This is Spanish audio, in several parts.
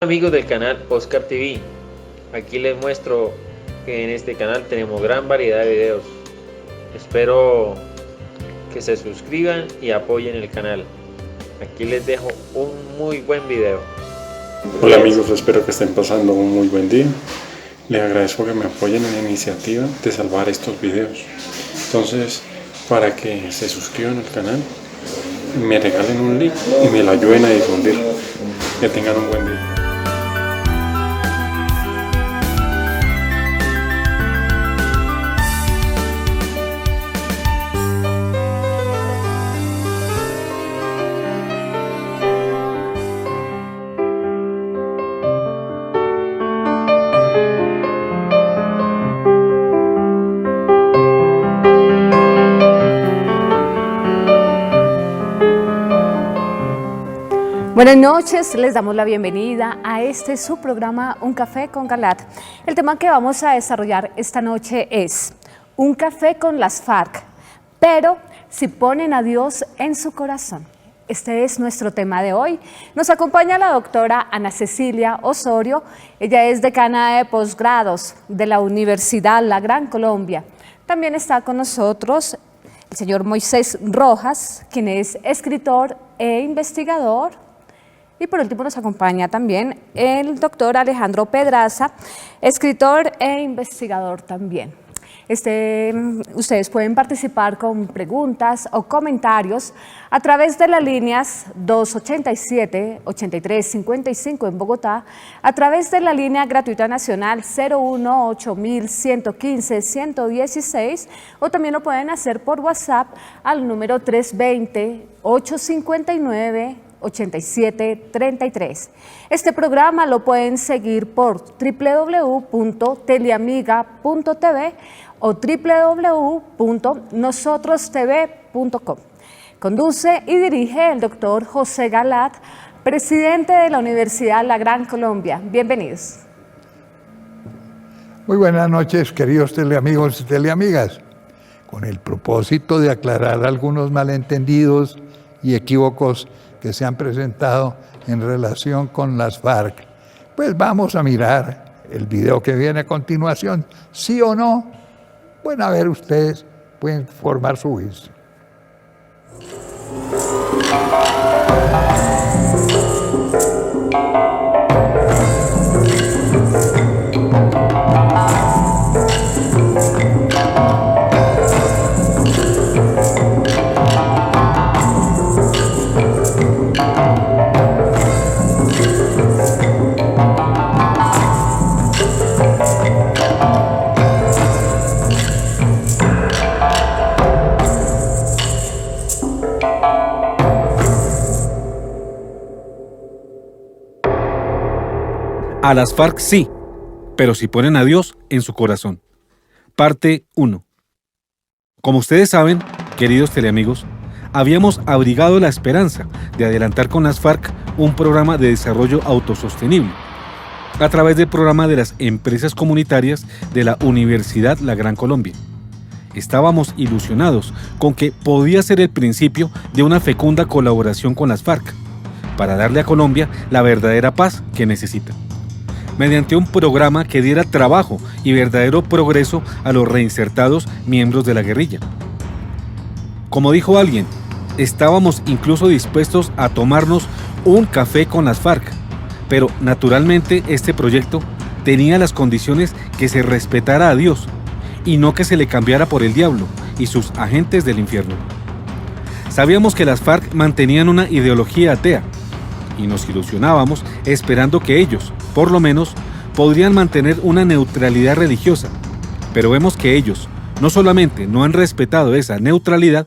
Amigos del canal Oscar TV, aquí les muestro que en este canal tenemos gran variedad de videos. Espero que se suscriban y apoyen el canal. Aquí les dejo un muy buen video. Hola amigos, espero que estén pasando un muy buen día. Les agradezco que me apoyen en la iniciativa de salvar estos videos. Entonces, para que se suscriban al canal, me regalen un like y me lo ayuden a difundir. Que tengan un buen día. Buenas noches, les damos la bienvenida a este su programa Un Café con Galat. El tema que vamos a desarrollar esta noche es Un café con las FARC, pero si ponen a Dios en su corazón. Este es nuestro tema de hoy. Nos acompaña la doctora Ana Cecilia Osorio. Ella es decana de posgrados de la Universidad La Gran Colombia. También está con nosotros el señor Moisés Rojas, quien es escritor e investigador. Y por último nos acompaña también el doctor Alejandro Pedraza, escritor e investigador también. Ustedes pueden participar con preguntas o comentarios a través de las líneas 287-8355 en Bogotá, a través de la línea gratuita nacional 01-8115-116, o también lo pueden hacer por WhatsApp al número 320-859-8733. Este programa lo pueden seguir por www.teleamiga.tv o www.nosotrostv.com. Conduce y dirige el doctor José Galat, presidente de la Universidad La Gran Colombia. Bienvenidos. Muy buenas noches, queridos teleamigos y teleamigas. Con el propósito de aclarar algunos malentendidos y equívocos que se han presentado en relación con las FARC, pues vamos a mirar el video que viene a continuación. ¿Sí o no? Bueno, a ver, ustedes pueden formar su juicio. A las FARC sí, pero si ponen a Dios en su corazón. Parte 1. Como ustedes saben, queridos teleamigos, habíamos abrigado la esperanza de adelantar con las FARC un programa de desarrollo autosostenible a través del programa de las empresas comunitarias de la Universidad La Gran Colombia. Estábamos ilusionados con que podía ser el principio de una fecunda colaboración con las FARC para darle a Colombia la verdadera paz que necesita, mediante un programa que diera trabajo y verdadero progreso a los reinsertados miembros de la guerrilla. Como dijo alguien, estábamos incluso dispuestos a tomarnos un café con las FARC, pero naturalmente este proyecto tenía las condiciones que se respetara a Dios y no que se le cambiara por el diablo y sus agentes del infierno. Sabíamos que las FARC mantenían una ideología atea y nos ilusionábamos esperando que ellos, por lo menos, podrían mantener una neutralidad religiosa, pero vemos que ellos no solamente no han respetado esa neutralidad,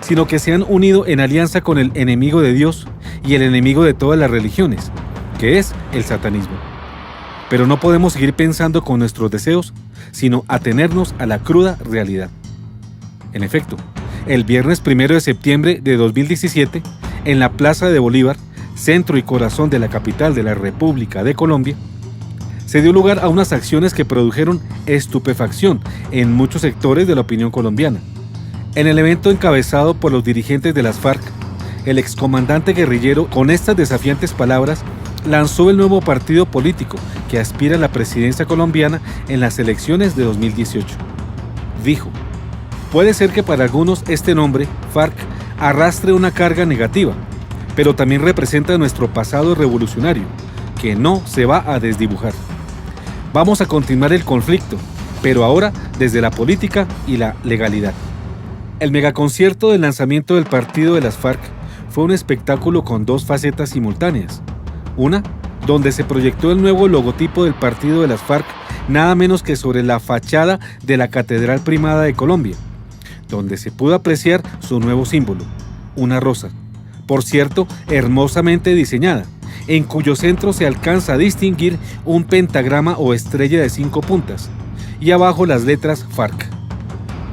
sino que se han unido en alianza con el enemigo de Dios y el enemigo de todas las religiones, que es el satanismo. Pero no podemos seguir pensando con nuestros deseos, sino atenernos a la cruda realidad. En efecto, el viernes 1 de septiembre de 2017, en la Plaza de Bolívar, centro y corazón de la capital de la República de Colombia, se dio lugar a unas acciones que produjeron estupefacción en muchos sectores de la opinión colombiana. En el evento encabezado por los dirigentes de las FARC, el excomandante guerrillero, con estas desafiantes palabras, lanzó el nuevo partido político que aspira a la presidencia colombiana en las elecciones de 2018. Dijo: puede ser que para algunos este nombre, FARC, arrastre una carga negativa, pero también representa nuestro pasado revolucionario, que no se va a desdibujar. Vamos a continuar el conflicto, pero ahora desde la política y la legalidad. El megaconcierto del lanzamiento del partido de las FARC fue un espectáculo con dos facetas simultáneas. Una, donde se proyectó el nuevo logotipo del partido de las FARC, nada menos que sobre la fachada de la Catedral Primada de Colombia, donde se pudo apreciar su nuevo símbolo, una rosa, por cierto, hermosamente diseñada, en cuyo centro se alcanza a distinguir un pentagrama o estrella de 5 puntas, y abajo las letras FARC.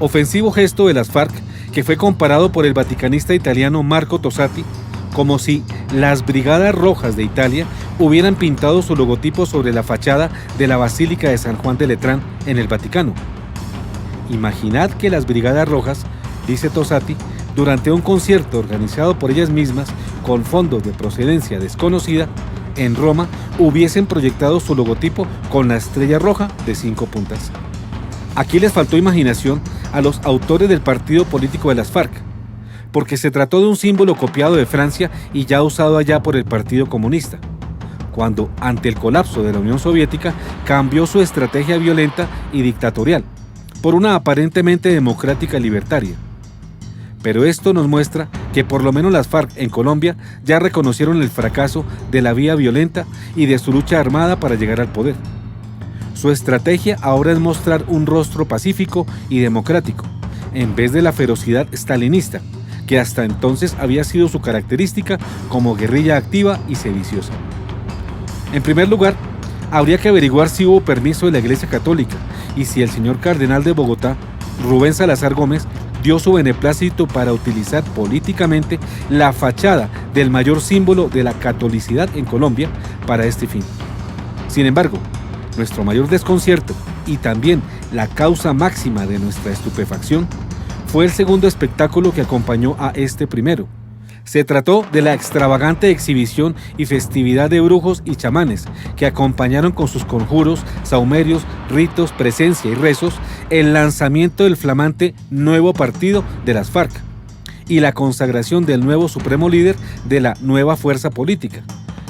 Ofensivo gesto de las FARC que fue comparado por el vaticanista italiano Marco Tosatti como si las Brigadas Rojas de Italia hubieran pintado su logotipo sobre la fachada de la Basílica de San Juan de Letrán en el Vaticano. Imaginad que las Brigadas Rojas, dice Tosatti, durante un concierto organizado por ellas mismas con fondos de procedencia desconocida, en Roma hubiesen proyectado su logotipo con la estrella roja de 5 puntas. Aquí les faltó imaginación a los autores del partido político de las FARC, porque se trató de un símbolo copiado de Francia y ya usado allá por el Partido Comunista, cuando ante el colapso de la Unión Soviética cambió su estrategia violenta y dictatorial por una aparentemente democrática y libertaria. Pero esto nos muestra que por lo menos las FARC en Colombia ya reconocieron el fracaso de la vía violenta y de su lucha armada para llegar al poder. Su estrategia ahora es mostrar un rostro pacífico y democrático, en vez de la ferocidad stalinista, que hasta entonces había sido su característica como guerrilla activa y sediciosa. En primer lugar, habría que averiguar si hubo permiso de la Iglesia Católica y si el señor cardenal de Bogotá, Rubén Salazar Gómez, dio su beneplácito para utilizar políticamente la fachada del mayor símbolo de la catolicidad en Colombia para este fin. Sin embargo, nuestro mayor desconcierto y también la causa máxima de nuestra estupefacción fue el segundo espectáculo que acompañó a este primero. Se trató de la extravagante exhibición y festividad de brujos y chamanes que acompañaron con sus conjuros, sahumerios, ritos, presencia y rezos el lanzamiento del flamante nuevo partido de las FARC y la consagración del nuevo supremo líder de la nueva fuerza política,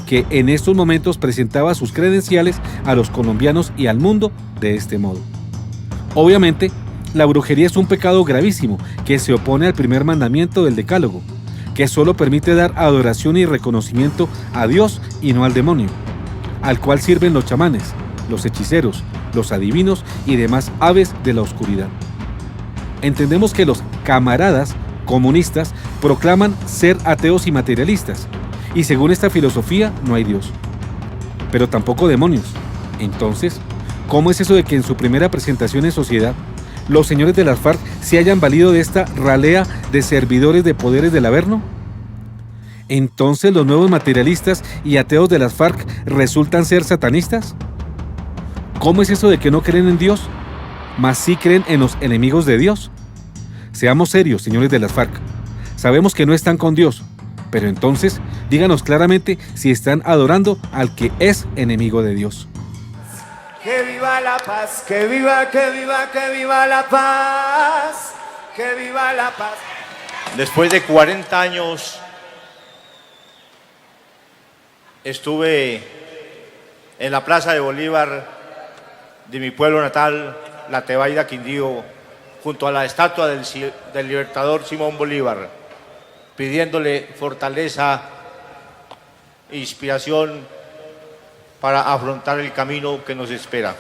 que en estos momentos presentaba sus credenciales a los colombianos y al mundo de este modo. Obviamente, la brujería es un pecado gravísimo que se opone al primer mandamiento del Decálogo, que solo permite dar adoración y reconocimiento a Dios y no al demonio, al cual sirven los chamanes, los hechiceros, los adivinos y demás aves de la oscuridad. Entendemos que los camaradas comunistas proclaman ser ateos y materialistas, y según esta filosofía no hay Dios, pero tampoco demonios. Entonces, ¿cómo es eso de que en su primera presentación en sociedad los señores de las FARC se hayan valido de esta ralea de servidores de poderes del Averno? ¿Entonces los nuevos materialistas y ateos de las FARC resultan ser satanistas? ¿Cómo es eso de que no creen en Dios, mas sí creen en los enemigos de Dios? Seamos serios, señores de las FARC. Sabemos que no están con Dios, pero entonces díganos claramente si están adorando al que es enemigo de Dios. Que viva la paz, que viva, que viva, que viva la paz, que viva la paz. Después de 40 años estuve en la Plaza de Bolívar de mi pueblo natal, La Tebaida, Quindío, junto a la estatua del libertador Simón Bolívar, pidiéndole fortaleza e inspiración para afrontar el camino que nos espera.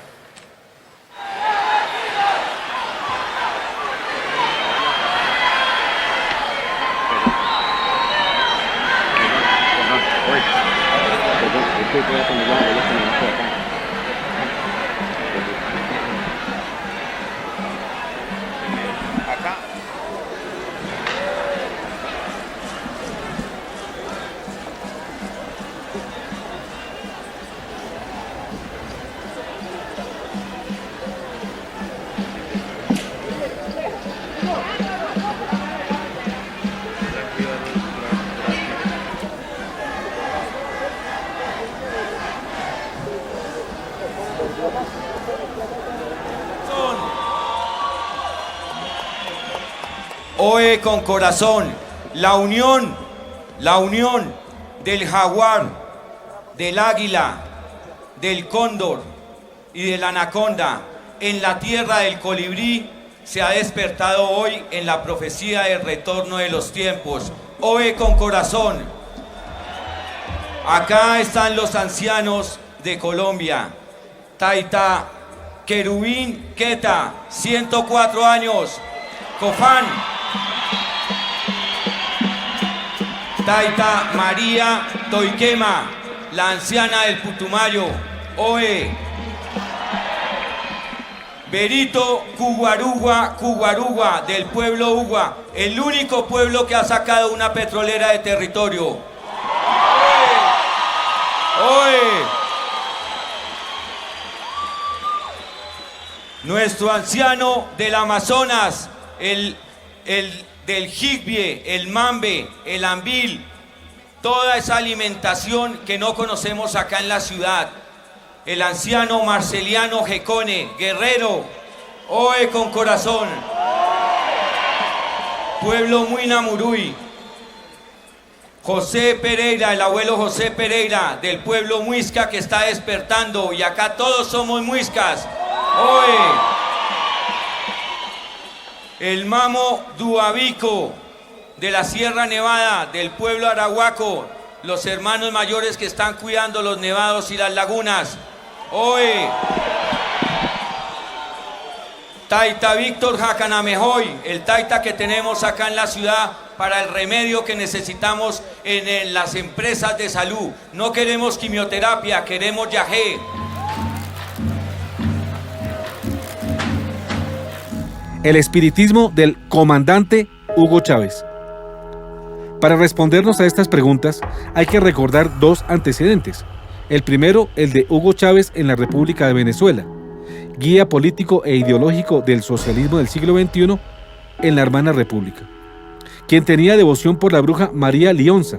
Oe con corazón, la unión del jaguar, del águila, del cóndor y de la anaconda en la tierra del colibrí se ha despertado hoy en la profecía del retorno de los tiempos. Oe con corazón. Acá están los ancianos de Colombia. Taita Querubín Queta, 104 años. Cofán. Taita María Toiquema, la anciana del Putumayo. Oe. Berito Cuguarugua, del pueblo Ugua, el único pueblo que ha sacado una petrolera de territorio. ¡Oe! Nuestro anciano del Amazonas, el del Jigbie, el Mambe, el Ambil, toda esa alimentación que no conocemos acá en la ciudad. El anciano Marceliano Gecone, guerrero, oe con corazón. Pueblo Muinamurui. José Pereira, el abuelo José Pereira, del pueblo muisca que está despertando, y acá todos somos muiscas. Oe. El Mamo Duabico, de la Sierra Nevada, del pueblo arahuaco, los hermanos mayores que están cuidando los nevados y las lagunas. Oe. Taita Víctor Jacanamejoy, el taita que tenemos acá en la ciudad para el remedio que necesitamos en las empresas de salud. No queremos quimioterapia, queremos yagé. El espiritismo del comandante Hugo Chávez. Para respondernos a estas preguntas hay que recordar dos antecedentes. El primero, el de Hugo Chávez en la República de Venezuela, guía político e ideológico del socialismo del siglo XXI en la hermana república, quien tenía devoción por la bruja María Lionza,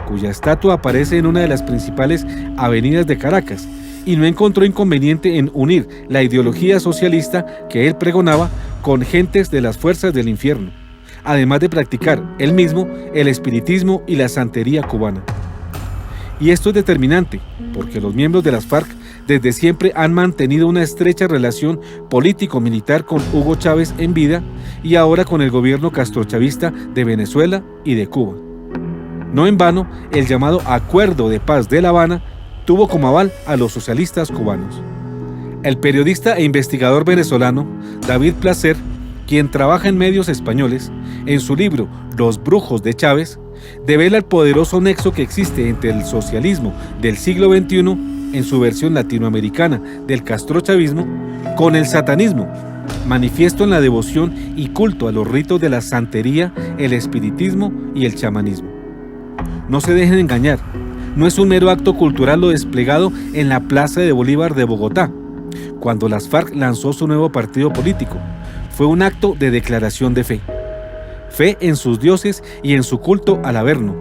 cuya estatua aparece en una de las principales avenidas de Caracas, y no encontró inconveniente en unir la ideología socialista que él pregonaba con gentes de las fuerzas del infierno, además de practicar él mismo el espiritismo y la santería cubana. Y esto es determinante, porque los miembros de las FARC desde siempre han mantenido una estrecha relación político-militar con Hugo Chávez en vida y ahora con el gobierno castrochavista de Venezuela y de Cuba. No en vano, el llamado Acuerdo de Paz de La Habana tuvo como aval a los socialistas cubanos. El periodista e investigador venezolano David Placer, quien trabaja en medios españoles, en su libro Los brujos de Chávez, devela el poderoso nexo que existe entre el socialismo del siglo XXI, en su versión latinoamericana del castrochavismo, con el satanismo, manifiesto en la devoción y culto a los ritos de la santería, el espiritismo y el chamanismo. No se dejen engañar, no es un mero acto cultural lo desplegado en la Plaza de Bolívar de Bogotá, cuando las FARC lanzó su nuevo partido político. Fue un acto de declaración de fe. Fe en sus dioses y en su culto al Averno,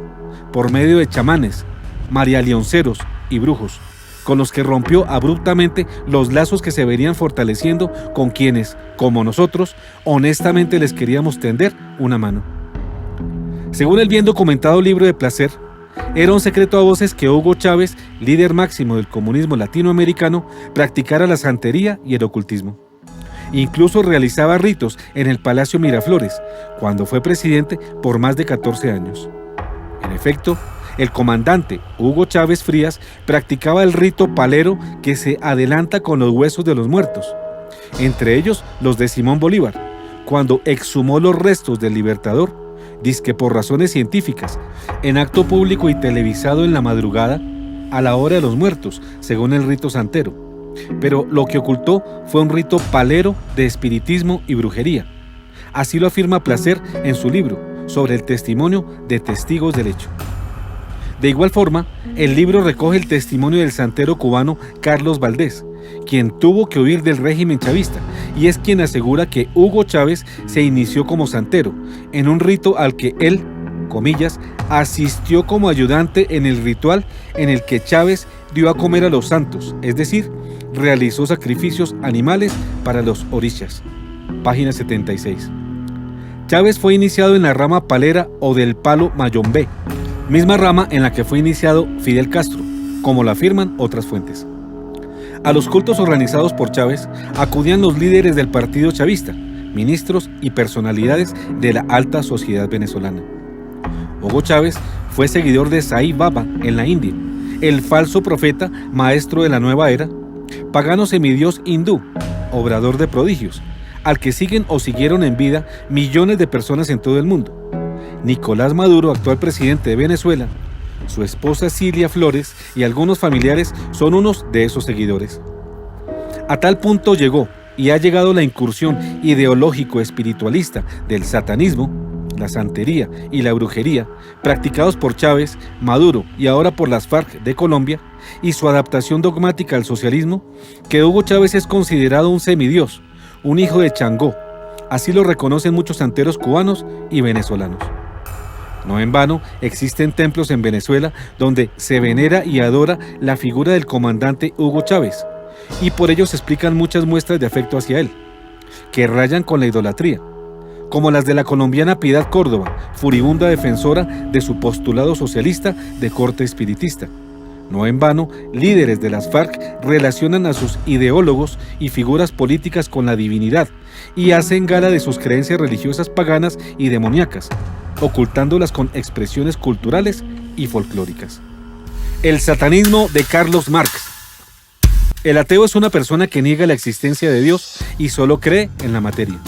por medio de chamanes, marialionceros y brujos, con los que rompió abruptamente los lazos que se venían fortaleciendo con quienes, como nosotros, honestamente les queríamos tender una mano. Según el bien documentado libro de Placer, era un secreto a voces que Hugo Chávez, líder máximo del comunismo latinoamericano, practicara la santería y el ocultismo. Incluso realizaba ritos en el Palacio Miraflores, cuando fue presidente por más de 14 años. En efecto, el comandante Hugo Chávez Frías practicaba el rito palero que se adelanta con los huesos de los muertos, entre ellos los de Simón Bolívar, cuando exhumó los restos del Libertador, dizque por razones científicas, en acto público y televisado en la madrugada, a la hora de los muertos, según el rito santero. Pero lo que ocultó fue un rito palero de espiritismo y brujería. Así lo afirma Placer en su libro sobre el testimonio de testigos del hecho. De igual forma, el libro recoge el testimonio del santero cubano Carlos Valdés, quien tuvo que huir del régimen chavista, y es quien asegura que Hugo Chávez se inició como santero, en un rito al que él, comillas, asistió como ayudante en el ritual en el que Chávez dio a comer a los santos, es decir, realizó sacrificios animales para los orishas. Página 76. Chávez fue iniciado en la rama palera o del palo Mayombe, misma rama en la que fue iniciado Fidel Castro, como lo afirman otras fuentes. A los cultos organizados por Chávez acudían los líderes del partido chavista, ministros y personalidades de la alta sociedad venezolana. Hugo Chávez fue seguidor de Sai Baba en la India, el falso profeta maestro de la nueva era, pagano semidios hindú, obrador de prodigios, al que siguen o siguieron en vida millones de personas en todo el mundo. Nicolás Maduro, actual presidente de Venezuela, su esposa Cilia Flores y algunos familiares son unos de esos seguidores. A tal punto llegó y ha llegado la incursión ideológico-espiritualista del satanismo, la santería y la brujería, practicados por Chávez, Maduro y ahora por las FARC de Colombia, y su adaptación dogmática al socialismo, que Hugo Chávez es considerado un semidios, un hijo de Changó. Así lo reconocen muchos santeros cubanos y venezolanos. No en vano existen templos en Venezuela donde se venera y adora la figura del comandante Hugo Chávez, y por ello se explican muchas muestras de afecto hacia él, que rayan con la idolatría, como las de la colombiana Piedad Córdoba, furibunda defensora de su postulado socialista de corte espiritista. No en vano, líderes de las FARC relacionan a sus ideólogos y figuras políticas con la divinidad y hacen gala de sus creencias religiosas paganas y demoníacas, ocultándolas con expresiones culturales y folclóricas. El satanismo de Carlos Marx. El ateo es una persona que niega la existencia de Dios y solo cree en la materia.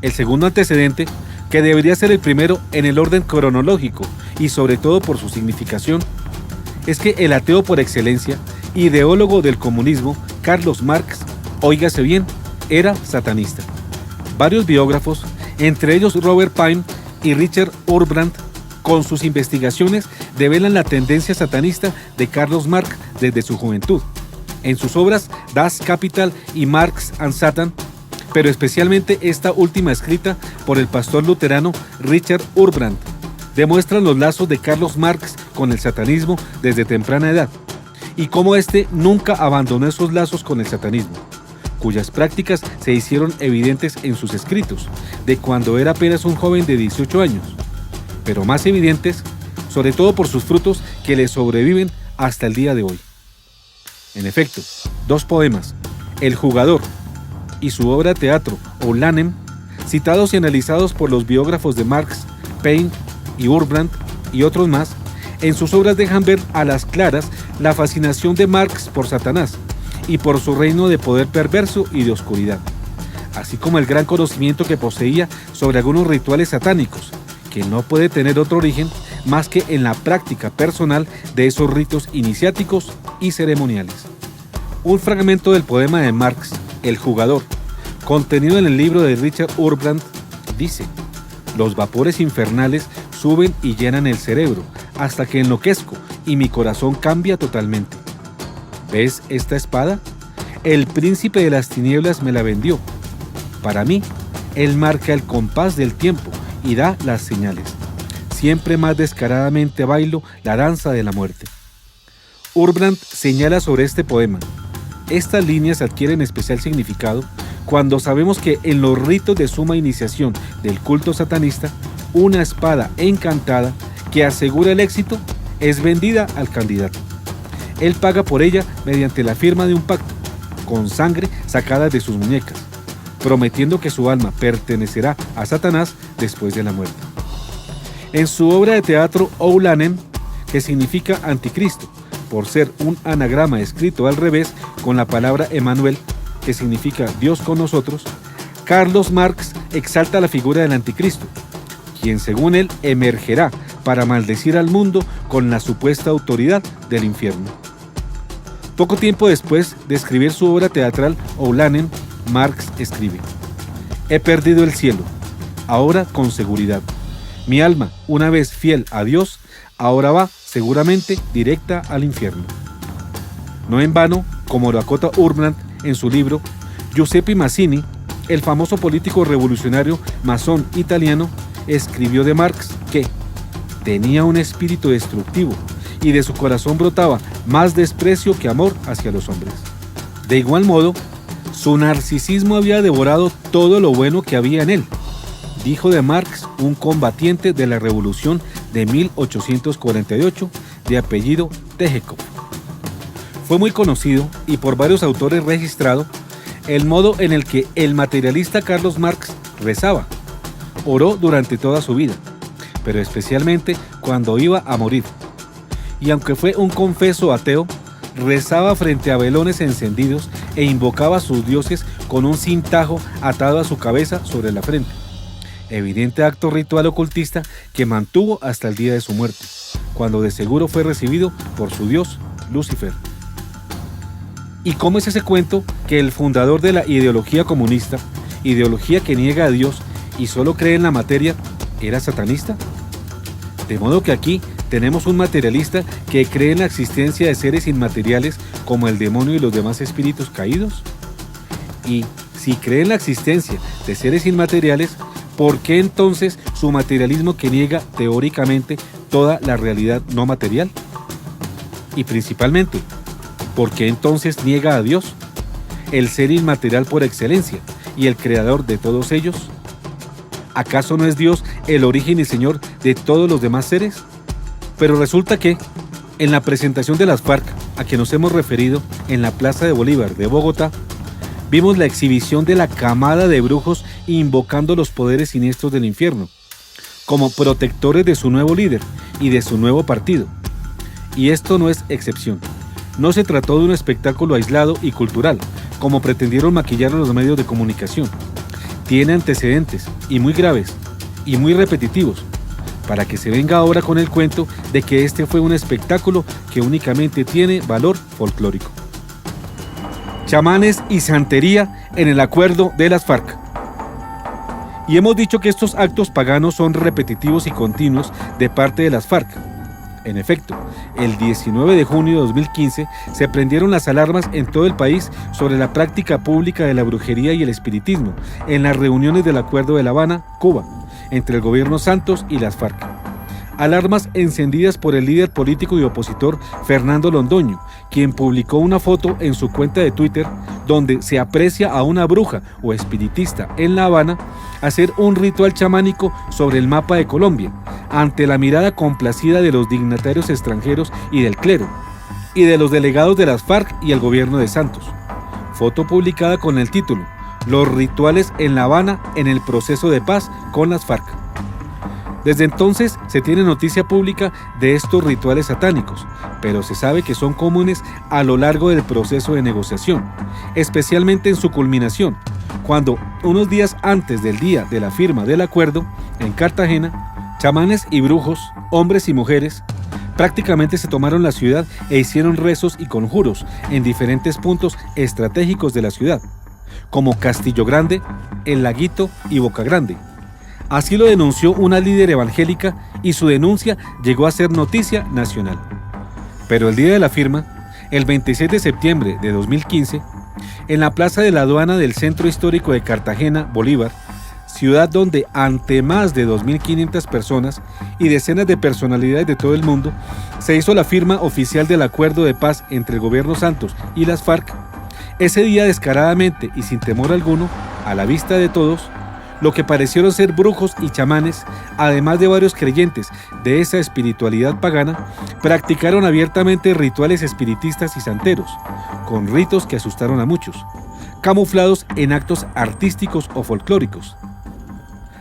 El segundo antecedente, que debería ser el primero en el orden cronológico y sobre todo por su significación, es que el ateo por excelencia, ideólogo del comunismo, Carlos Marx, óigase bien, era satanista. Varios biógrafos, entre ellos Robert Pyne y Richard Urbrandt, con sus investigaciones develan la tendencia satanista de Carlos Marx desde su juventud. En sus obras Das Kapital y Marx and Satan, pero especialmente esta última escrita por el pastor luterano Richard Urbrandt, demuestran los lazos de Carlos Marx con el satanismo desde temprana edad, y cómo éste nunca abandonó esos lazos con el satanismo, cuyas prácticas se hicieron evidentes en sus escritos, de cuando era apenas un joven de 18 años, pero más evidentes, sobre todo por sus frutos que le sobreviven hasta el día de hoy. En efecto, dos poemas, El jugador y su obra de teatro, Oulanem, citados y analizados por los biógrafos de Marx, Pyne y Urbrandt y otros más, en sus obras dejan ver a las claras la fascinación de Marx por Satanás y por su reino de poder perverso y de oscuridad, así como el gran conocimiento que poseía sobre algunos rituales satánicos, que no puede tener otro origen más que en la práctica personal de esos ritos iniciáticos y ceremoniales. Un fragmento del poema de Marx, El jugador, contenido en el libro de Richard Urbrandt, dice: los vapores infernales suben y llenan el cerebro hasta que enloquezco y mi corazón cambia totalmente. ¿Ves esta espada? El príncipe de las tinieblas me la vendió. Para mí, él marca el compás del tiempo y da las señales. Siempre más descaradamente bailo la danza de la muerte. Urbrandt señala sobre este poema: estas líneas adquieren especial significado cuando sabemos que en los ritos de suma iniciación del culto satanista, una espada encantada que asegura el éxito es vendida al candidato. Él paga por ella mediante la firma de un pacto, con sangre sacada de sus muñecas, prometiendo que su alma pertenecerá a Satanás después de la muerte. En su obra de teatro Oulanem, que significa anticristo, por ser un anagrama escrito al revés con la palabra Emmanuel, que significa Dios con nosotros, Carlos Marx exalta la figura del anticristo, quien según él emergerá para maldecir al mundo con la supuesta autoridad del infierno. Poco tiempo después de escribir su obra teatral Oulanem, Marx escribe: he perdido el cielo, ahora con seguridad. Mi alma, una vez fiel a Dios, ahora va seguramente directa al infierno. No en vano, como lo acota Urbrandt en su libro, Giuseppe Mazzini, el famoso político revolucionario masón italiano, escribió de Marx que tenía un espíritu destructivo y de su corazón brotaba más desprecio que amor hacia los hombres. De igual modo, su narcisismo había devorado todo lo bueno que había en él, hijo de Marx, un combatiente de la Revolución de 1848, de apellido Tegekhov. Fue muy conocido y por varios autores registrado el modo en el que el materialista Carlos Marx rezaba. Oró durante toda su vida, pero especialmente cuando iba a morir. Y aunque fue un confeso ateo, rezaba frente a velones encendidos e invocaba a sus dioses con un cintajo atado a su cabeza sobre la frente. Evidente acto ritual ocultista que mantuvo hasta el día de su muerte, cuando de seguro fue recibido por su dios, Lucifer. ¿Y cómo es ese cuento que el fundador de la ideología comunista, ideología que niega a Dios y solo cree en la materia, era satanista? De modo que aquí tenemos un materialista que cree en la existencia de seres inmateriales como el demonio y los demás espíritus caídos. Y si cree en la existencia de seres inmateriales, ¿por qué entonces su materialismo que niega teóricamente toda la realidad no material? Y principalmente, ¿por qué entonces niega a Dios, el ser inmaterial por excelencia y el creador de todos ellos? ¿Acaso no es Dios el origen y Señor de todos los demás seres? Pero resulta que, en la presentación de las FARC, a que nos hemos referido en la Plaza de Bolívar de Bogotá, vimos la exhibición de la camada de brujos invocando los poderes siniestros del infierno, como protectores de su nuevo líder y de su nuevo partido. Y esto no es excepción. No se trató de un espectáculo aislado y cultural, como pretendieron maquillarlo los medios de comunicación. Tiene antecedentes, y muy graves, y muy repetitivos, para que se venga ahora con el cuento de que este fue un espectáculo que únicamente tiene valor folclórico. Chamanes y santería en el acuerdo de las FARC. Y hemos dicho que estos actos paganos son repetitivos y continuos de parte de las FARC. En efecto, el 19 de junio de 2015 se prendieron las alarmas en todo el país sobre la práctica pública de la brujería y el espiritismo en las reuniones del Acuerdo de La Habana, Cuba, entre el gobierno Santos y las FARC. Alarmas encendidas por el líder político y opositor Fernando Londoño, quien publicó una foto en su cuenta de Twitter donde se aprecia a una bruja o espiritista en La Habana hacer un ritual chamánico sobre el mapa de Colombia, ante la mirada complacida de los dignatarios extranjeros y del clero, y de los delegados de las FARC y el gobierno de Santos. Foto publicada con el título "Los rituales en La Habana en el proceso de paz con las FARC". Desde entonces se tiene noticia pública de estos rituales satánicos, pero se sabe que son comunes a lo largo del proceso de negociación, especialmente en su culminación, cuando unos días antes del día de la firma del acuerdo, en Cartagena, chamanes y brujos, hombres y mujeres, prácticamente se tomaron la ciudad e hicieron rezos y conjuros en diferentes puntos estratégicos de la ciudad, como Castillo Grande, El Laguito y Boca Grande. Así lo denunció una líder evangélica y su denuncia llegó a ser noticia nacional. Pero el día de la firma, el 26 de septiembre de 2015, en la plaza de la aduana del Centro Histórico de Cartagena, Bolívar, ciudad donde ante más de 2.500 personas y decenas de personalidades de todo el mundo, se hizo la firma oficial del acuerdo de paz entre el gobierno Santos y las FARC, ese día descaradamente y sin temor alguno, a la vista de todos, lo que parecieron ser brujos y chamanes, además de varios creyentes de esa espiritualidad pagana, practicaron abiertamente rituales espiritistas y santeros, con ritos que asustaron a muchos, camuflados en actos artísticos o folclóricos.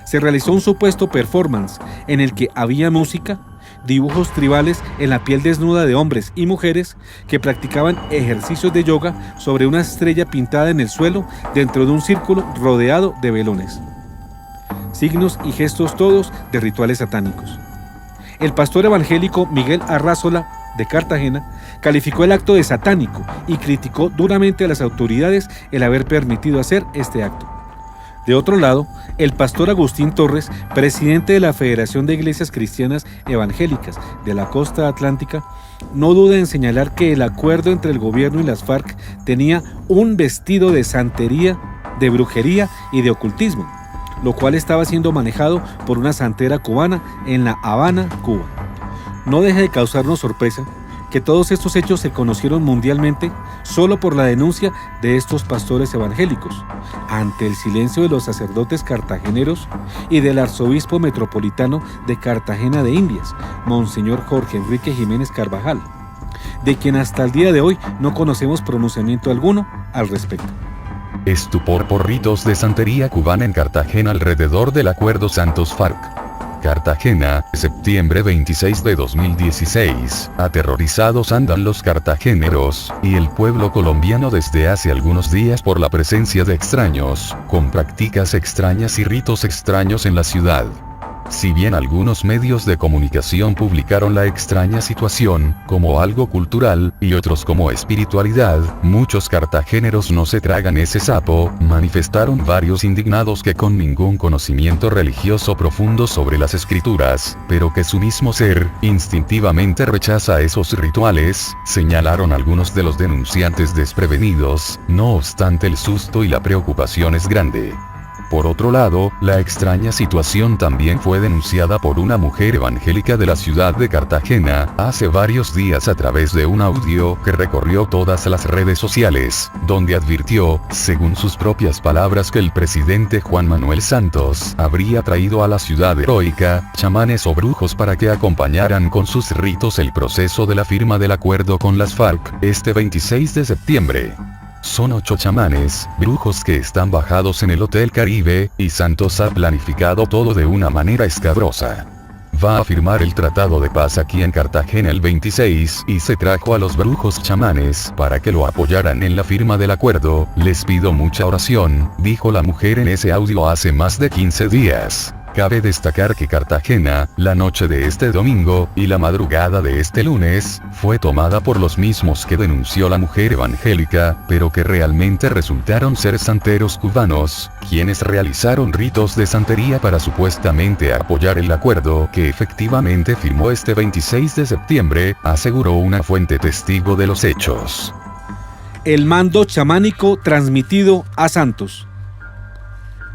Se realizó un supuesto performance en el que había música, dibujos tribales en la piel desnuda de hombres y mujeres que practicaban ejercicios de yoga sobre una estrella pintada en el suelo dentro de un círculo rodeado de velones. Signos y gestos todos de rituales satánicos. El pastor evangélico Miguel Arrázola, de Cartagena, calificó el acto de satánico y criticó duramente a las autoridades el haber permitido hacer este acto. De otro lado, el pastor Agustín Torres, presidente de la Federación de Iglesias Cristianas Evangélicas de la Costa Atlántica, no duda en señalar que el acuerdo entre el gobierno y las FARC tenía un vestido de santería, de brujería y de ocultismo, lo cual estaba siendo manejado por una santera cubana en La Habana, Cuba. No deja de causarnos sorpresa que todos estos hechos se conocieron mundialmente solo por la denuncia de estos pastores evangélicos, ante el silencio de los sacerdotes cartageneros y del arzobispo metropolitano de Cartagena de Indias, Monseñor Jorge Enrique Jiménez Carvajal, de quien hasta el día de hoy no conocemos pronunciamiento alguno al respecto. Estupor por ritos de santería cubana en Cartagena alrededor del Acuerdo Santos-FARC. Cartagena, septiembre 26 de 2016. Aterrorizados andan los cartageneros y el pueblo colombiano desde hace algunos días por la presencia de extraños, con prácticas extrañas y ritos extraños en la ciudad. Si bien algunos medios de comunicación publicaron la extraña situación como algo cultural, y otros como espiritualidad, muchos cartageneros no se tragan ese sapo, manifestaron varios indignados que con ningún conocimiento religioso profundo sobre las escrituras, pero que su mismo ser, instintivamente rechaza esos rituales, señalaron algunos de los denunciantes desprevenidos, no obstante el susto y la preocupación es grande. Por otro lado, la extraña situación también fue denunciada por una mujer evangélica de la ciudad de Cartagena, hace varios días a través de un audio que recorrió todas las redes sociales, donde advirtió, según sus propias palabras, que el presidente Juan Manuel Santos habría traído a la ciudad heroica, chamanes o brujos para que acompañaran con sus ritos el proceso de la firma del acuerdo con las FARC, este 26 de septiembre. Son 8 chamanes, brujos que están bajados en el Hotel Caribe, y Santos ha planificado todo de una manera escabrosa. Va a firmar el tratado de paz aquí en Cartagena el 26, y se trajo a los brujos chamanes para que lo apoyaran en la firma del acuerdo. Les pido mucha oración, dijo la mujer en ese audio hace más de 15 días. Cabe destacar que Cartagena, la noche de este domingo, y la madrugada de este lunes, fue tomada por los mismos que denunció la mujer evangélica, pero que realmente resultaron ser santeros cubanos, quienes realizaron ritos de santería para supuestamente apoyar el acuerdo que efectivamente firmó este 26 de septiembre, aseguró una fuente testigo de los hechos. El mando chamánico transmitido a Santos.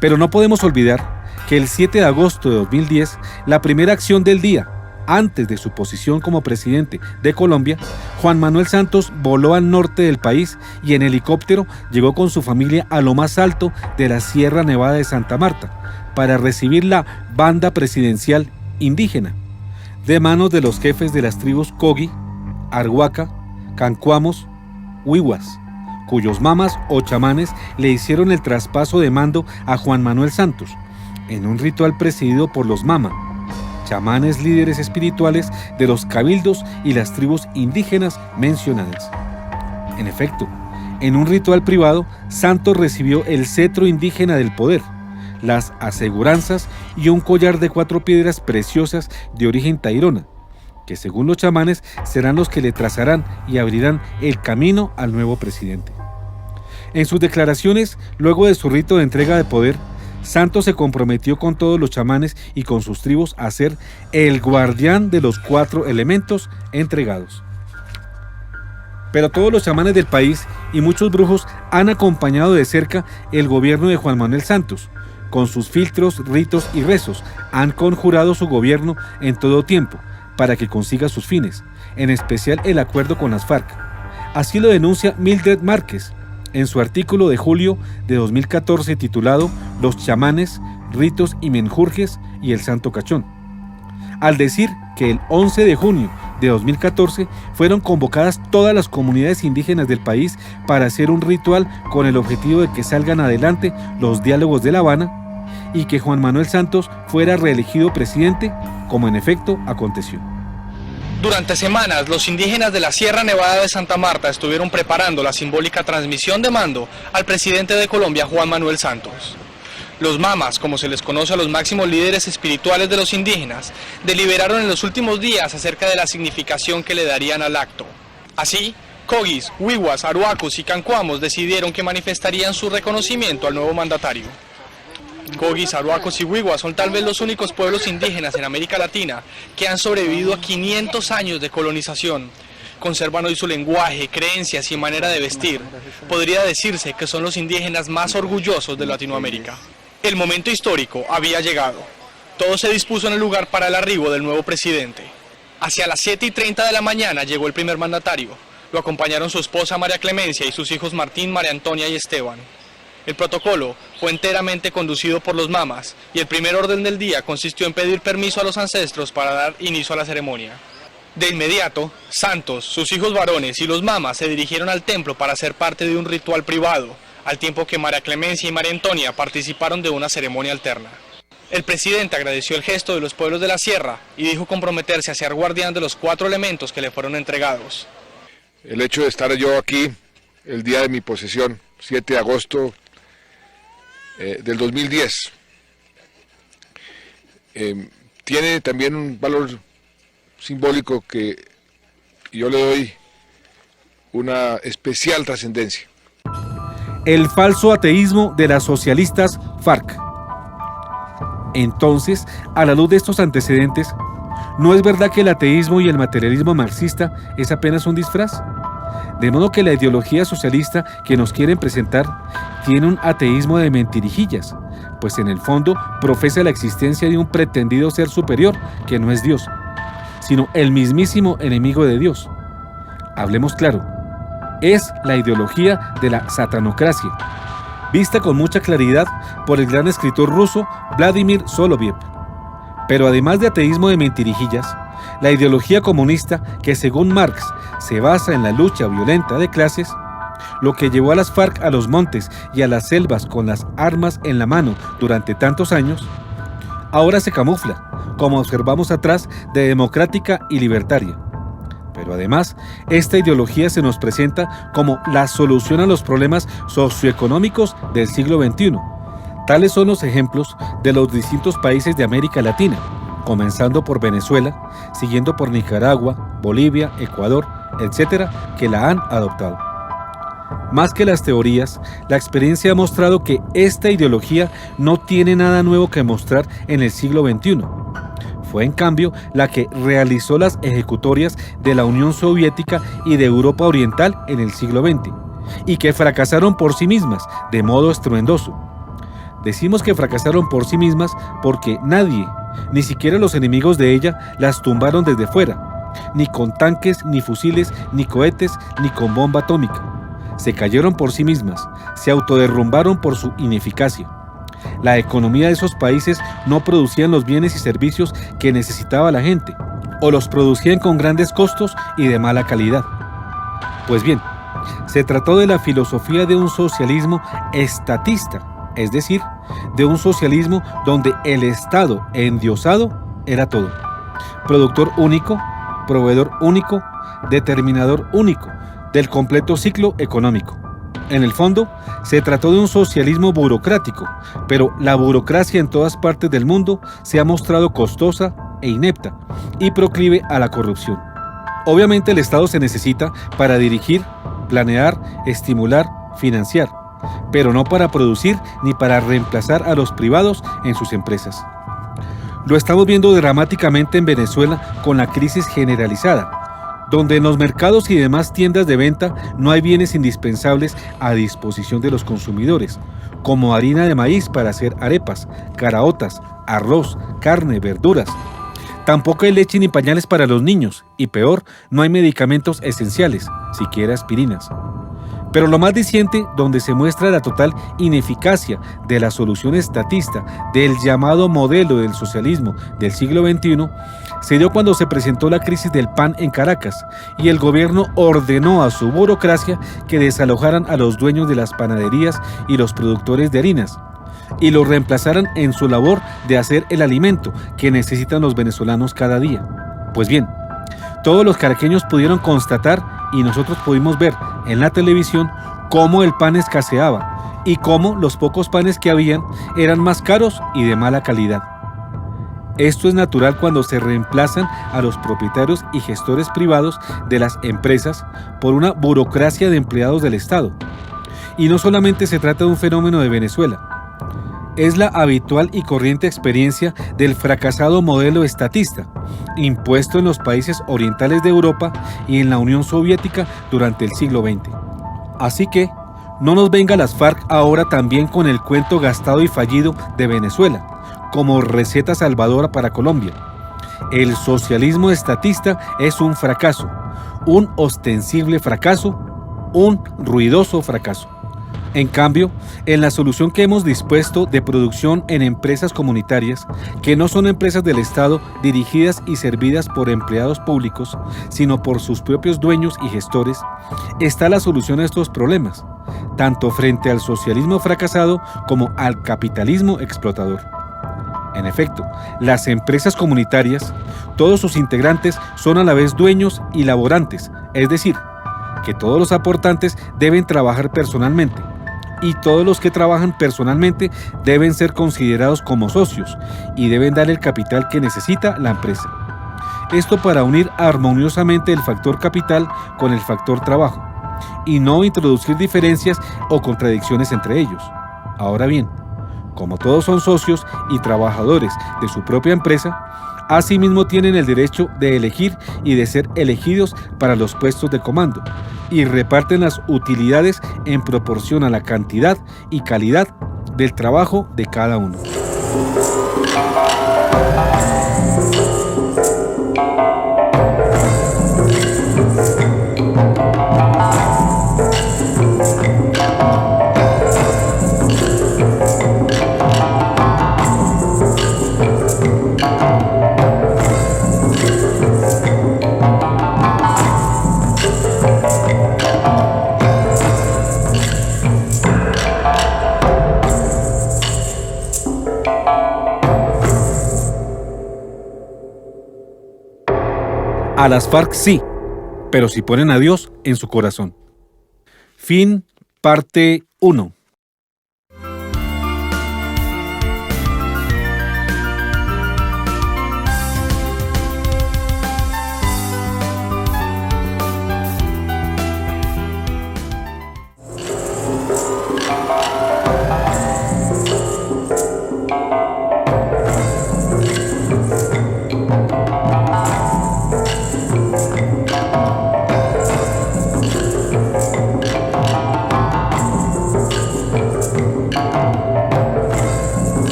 Pero no podemos olvidar que el 7 de agosto de 2010, la primera acción del día, antes de su posición como presidente de Colombia, Juan Manuel Santos voló al norte del país y en helicóptero llegó con su familia a lo más alto de la Sierra Nevada de Santa Marta para recibir la banda presidencial indígena, de manos de los jefes de las tribus Cogi, Arhuaca, Cancuamos, Wiwas, cuyos mamas o chamanes le hicieron el traspaso de mando a Juan Manuel Santos, en un ritual presidido por los mama, chamanes líderes espirituales de los cabildos y las tribus indígenas mencionadas. En efecto, en un ritual privado, Santos recibió el cetro indígena del poder, las aseguranzas y un collar de 4 piedras preciosas de origen tairona, que según los chamanes serán los que le trazarán y abrirán el camino al nuevo presidente. En sus declaraciones, luego de su rito de entrega de poder, Santos se comprometió con todos los chamanes y con sus tribus a ser el guardián de los 4 elementos entregados. Pero todos los chamanes del país y muchos brujos han acompañado de cerca el gobierno de Juan Manuel Santos. Con sus filtros, ritos y rezos, han conjurado su gobierno en todo tiempo para que consiga sus fines, en especial el acuerdo con las FARC. Así lo denuncia Mildred Márquez en su artículo de julio de 2014 titulado Los chamanes, ritos y menjurjes y el santo cachón, al decir que el 11 de junio de 2014 fueron convocadas todas las comunidades indígenas del país para hacer un ritual con el objetivo de que salgan adelante los diálogos de La Habana y que Juan Manuel Santos fuera reelegido presidente, como en efecto aconteció. Durante semanas, los indígenas de la Sierra Nevada de Santa Marta estuvieron preparando la simbólica transmisión de mando al presidente de Colombia, Juan Manuel Santos. Los mamas, como se les conoce a los máximos líderes espirituales de los indígenas, deliberaron en los últimos días acerca de la significación que le darían al acto. Así, Cogis, Wiwas, Arhuacos y Cancuamos decidieron que manifestarían su reconocimiento al nuevo mandatario. Cogis, Arhuacos y Wiwas son tal vez los únicos pueblos indígenas en América Latina que han sobrevivido a 500 años de colonización. Conservan hoy su lenguaje, creencias y manera de vestir. Podría decirse que son los indígenas más orgullosos de Latinoamérica. El momento histórico había llegado. Todo se dispuso en el lugar para el arribo del nuevo presidente. Hacia las 7:30 de la mañana llegó el primer mandatario. Lo acompañaron su esposa María Clemencia y sus hijos Martín, María Antonia y Esteban. El protocolo fue enteramente conducido por los mamas y el primer orden del día consistió en pedir permiso a los ancestros para dar inicio a la ceremonia. De inmediato, Santos, sus hijos varones y los mamas se dirigieron al templo para ser parte de un ritual privado, al tiempo que María Clemencia y María Antonia participaron de una ceremonia alterna. El presidente agradeció el gesto de los pueblos de la sierra y dijo comprometerse a ser guardián de los 4 elementos que le fueron entregados. El hecho de estar yo aquí, el día de mi posesión, 7 de agosto del 2010, tiene también un valor simbólico que yo le doy una especial trascendencia. El falso ateísmo de las socialistas FARC. Entonces, a la luz de estos antecedentes, ¿no es verdad que el ateísmo y el materialismo marxista es apenas un disfraz? De modo que la ideología socialista que nos quieren presentar tiene un ateísmo de mentirijillas, pues en el fondo profesa la existencia de un pretendido ser superior que no es Dios, sino el mismísimo enemigo de Dios. Hablemos claro, es la ideología de la satanocracia, vista con mucha claridad por el gran escritor ruso Vladimir Soloviev. Pero además de ateísmo de mentirijillas, la ideología comunista, que según Marx se basa en la lucha violenta de clases, lo que llevó a las FARC a los montes y a las selvas con las armas en la mano durante tantos años, ahora se camufla, como observamos atrás, de democrática y libertaria. Pero además, esta ideología se nos presenta como la solución a los problemas socioeconómicos del siglo XXI. Tales son los ejemplos de los distintos países de América Latina, comenzando por Venezuela, siguiendo por Nicaragua, Bolivia, Ecuador, etcétera, que la han adoptado. Más que las teorías, la experiencia ha mostrado que esta ideología no tiene nada nuevo que mostrar en el siglo XXI. Fue en cambio la que realizó las ejecutorias de la Unión Soviética y de Europa Oriental en el siglo XX, y que fracasaron por sí mismas de modo estruendoso. Decimos que fracasaron por sí mismas porque nadie, ni siquiera los enemigos de ella, las tumbaron desde fuera, ni con tanques, ni fusiles, ni cohetes, ni con bomba atómica. Se cayeron por sí mismas, se autoderrumbaron por su ineficacia. La economía de esos países no producían los bienes y servicios que necesitaba la gente, o los producían con grandes costos y de mala calidad. Pues bien, se trató de la filosofía de un socialismo estatista, es decir, de un socialismo donde el Estado endiosado era todo: productor único, proveedor único, determinador único del completo ciclo económico. En el fondo, se trató de un socialismo burocrático, pero la burocracia en todas partes del mundo se ha mostrado costosa e inepta y proclive a la corrupción. Obviamente el Estado se necesita para dirigir, planear, estimular, financiar, pero no para producir ni para reemplazar a los privados en sus empresas. Lo estamos viendo dramáticamente en Venezuela con la crisis generalizada, donde en los mercados y demás tiendas de venta no hay bienes indispensables a disposición de los consumidores, como harina de maíz para hacer arepas, caraotas, arroz, carne, verduras. Tampoco hay leche ni pañales para los niños, y peor, no hay medicamentos esenciales, siquiera aspirinas. Pero lo más diciente, donde se muestra la total ineficacia de la solución estatista del llamado modelo del socialismo del siglo XXI, se dio cuando se presentó la crisis del pan en Caracas y el gobierno ordenó a su burocracia que desalojaran a los dueños de las panaderías y los productores de harinas y los reemplazaran en su labor de hacer el alimento que necesitan los venezolanos cada día. Pues bien, todos los caraqueños pudieron constatar y nosotros pudimos ver en la televisión cómo el pan escaseaba y cómo los pocos panes que habían eran más caros y de mala calidad. Esto es natural cuando se reemplazan a los propietarios y gestores privados de las empresas por una burocracia de empleados del Estado. Y no solamente se trata de un fenómeno de Venezuela, es la habitual y corriente experiencia del fracasado modelo estatista, impuesto en los países orientales de Europa y en la Unión Soviética durante el siglo XX. Así que, no nos venga las FARC ahora también con el cuento gastado y fallido de Venezuela, como receta salvadora para Colombia. el socialismo estatista es un fracaso, un ostensible fracaso, un ruidoso fracaso. En cambio, en la solución que hemos dispuesto de producción en empresas comunitarias, que no son empresas del Estado dirigidas y servidas por empleados públicos, sino por sus propios dueños y gestores, está la solución a estos problemas, tanto frente al socialismo fracasado como al capitalismo explotador. En efecto, las empresas comunitarias, todos sus integrantes son a la vez dueños y laborantes, es decir, que todos los aportantes deben trabajar personalmente, y todos los que trabajan personalmente deben ser considerados como socios y deben dar el capital que necesita la empresa. Esto para unir armoniosamente el factor capital con el factor trabajo y no introducir diferencias o contradicciones entre ellos. Ahora bien, como todos son socios y trabajadores de su propia empresa, asimismo tienen el derecho de elegir y de ser elegidos para los puestos de comando y reparten las utilidades en proporción a la cantidad y calidad del trabajo de cada uno. A las FARC sí, pero si ponen a Dios en su corazón. Fin, parte 1.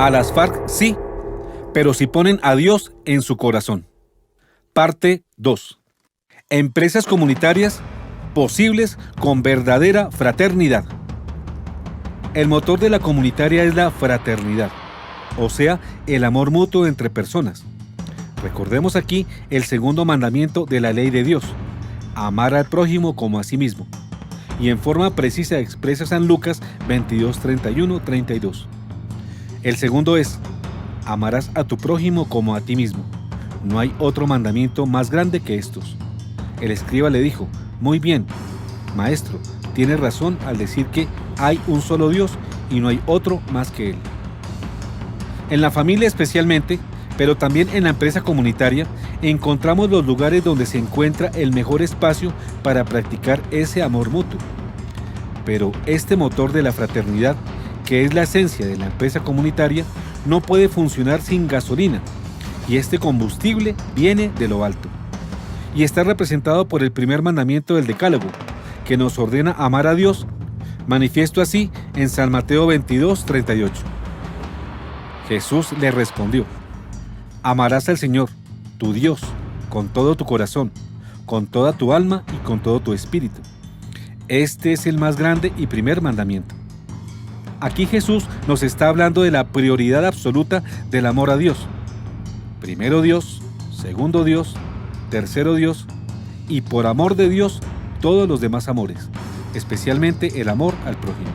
A las FARC sí, pero si ponen a Dios en su corazón. Parte 2. Empresas comunitarias posibles con verdadera fraternidad. El motor de la comunitaria es la fraternidad, o sea, el amor mutuo entre personas. Recordemos aquí el segundo mandamiento de la ley de Dios, amar al prójimo como a sí mismo. Y en forma precisa expresa San Lucas 22, 31, 32. El segundo es, amarás a tu prójimo como a ti mismo. No hay otro mandamiento más grande que estos. El escriba le dijo, muy bien, maestro, tienes razón al decir que hay un solo Dios y no hay otro más que Él. En la familia especialmente, pero también en la empresa comunitaria, encontramos los lugares donde se encuentra el mejor espacio para practicar ese amor mutuo. Pero este motor de la fraternidad, que es la esencia de la empresa comunitaria, no puede funcionar sin gasolina, y este combustible viene de lo alto. Y está representado por el primer mandamiento del Decálogo, que nos ordena amar a Dios, manifiesto así en San Mateo 22, 38. Jesús le respondió, amarás al Señor, tu Dios, con todo tu corazón, con toda tu alma y con todo tu espíritu. Este es el más grande y primer mandamiento. Aquí Jesús nos está hablando de la prioridad absoluta del amor a Dios. Primero Dios, segundo Dios, tercero Dios, y por amor de Dios, todos los demás amores, especialmente el amor al prójimo.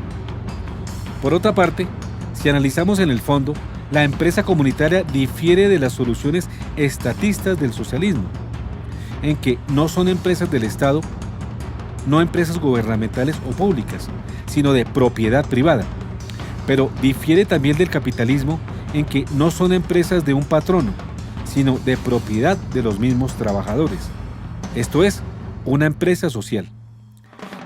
Por otra parte, si analizamos en el fondo, la empresa comunitaria difiere de las soluciones estatistas del socialismo, en que no son empresas del Estado, no empresas gubernamentales o públicas, sino de propiedad privada. Pero difiere también del capitalismo en que no son empresas de un patrono, sino de propiedad de los mismos trabajadores. Esto es, una empresa social.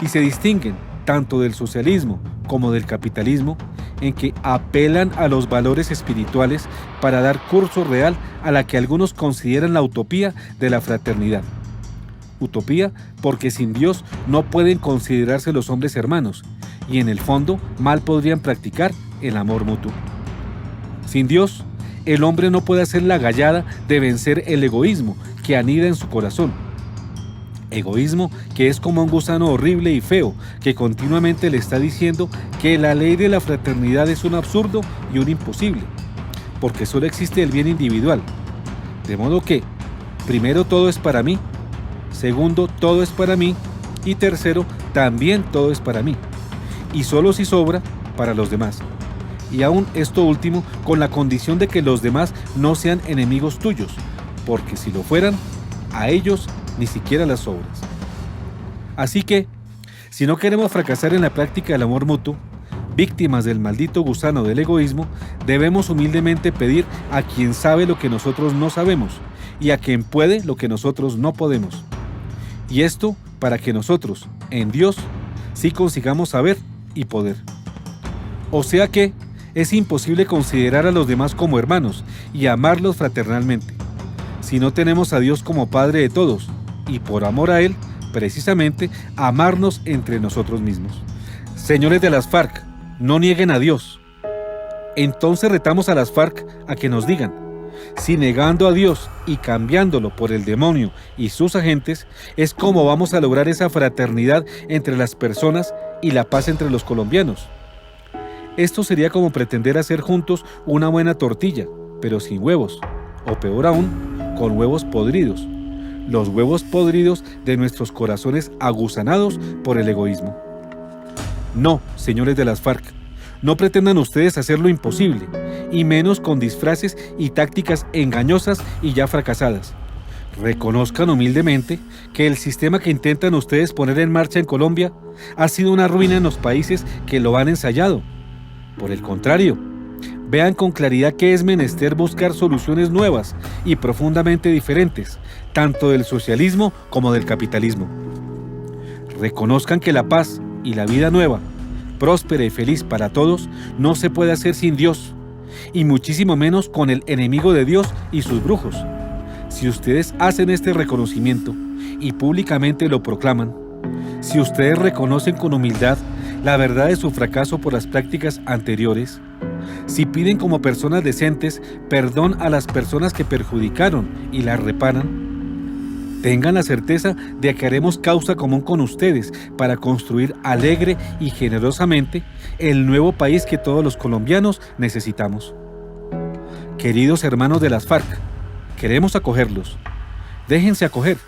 Y se distinguen tanto del socialismo como del capitalismo en que apelan a los valores espirituales para dar curso real a la que algunos consideran la utopía de la fraternidad. Utopía porque sin Dios no pueden considerarse los hombres hermanos y en el fondo mal podrían practicar el amor mutuo. Sin Dios, el hombre no puede hacer la gallada de vencer el egoísmo que anida en su corazón. Egoísmo que es como un gusano horrible y feo que continuamente le está diciendo que la ley de la fraternidad es un absurdo y un imposible, porque solo existe el bien individual. De modo que, primero, todo es para mí, segundo, todo es para mí, y tercero, también todo es para mí, y solo si sobra, para los demás. Y aún esto último, con la condición de que los demás no sean enemigos tuyos, porque si lo fueran, a ellos ni siquiera las sobras. Así que, si no queremos fracasar en la práctica del amor mutuo, víctimas del maldito gusano del egoísmo, debemos humildemente pedir a quien sabe lo que nosotros no sabemos y a quien puede lo que nosotros no podemos. Y esto para que nosotros, en Dios, sí consigamos saber y poder. O sea que es imposible considerar a los demás como hermanos y amarlos fraternalmente, si no tenemos a Dios como Padre de todos, y por amor a Él, precisamente, amarnos entre nosotros mismos. Señores de las FARC, no nieguen a Dios. Entonces retamos a las FARC a que nos digan, si negando a Dios y cambiándolo por el demonio y sus agentes, es como vamos a lograr esa fraternidad entre las personas y la paz entre los colombianos. Esto sería como pretender hacer juntos una buena tortilla, pero sin huevos, o peor aún, con huevos podridos. Los huevos podridos de nuestros corazones aguzanados por el egoísmo. No, señores de las FARC, no pretendan ustedes hacer lo imposible, y menos con disfraces y tácticas engañosas y ya fracasadas. Reconozcan humildemente que el sistema que intentan ustedes poner en marcha en Colombia ha sido una ruina en los países que lo han ensayado. Por el contrario, vean con claridad que es menester buscar soluciones nuevas y profundamente diferentes, tanto del socialismo como del capitalismo. Reconozcan que la paz y la vida nueva, próspera y feliz para todos, no se puede hacer sin Dios, y muchísimo menos con el enemigo de Dios y sus brujos. Si ustedes hacen este reconocimiento y públicamente lo proclaman, si ustedes reconocen con humildad la verdad de su fracaso por las prácticas anteriores, si piden como personas decentes perdón a las personas que perjudicaron y las reparan, tengan la certeza de que haremos causa común con ustedes para construir alegre y generosamente el nuevo país que todos los colombianos necesitamos. Queridos hermanos de las FARC, queremos acogerlos. Déjense acoger,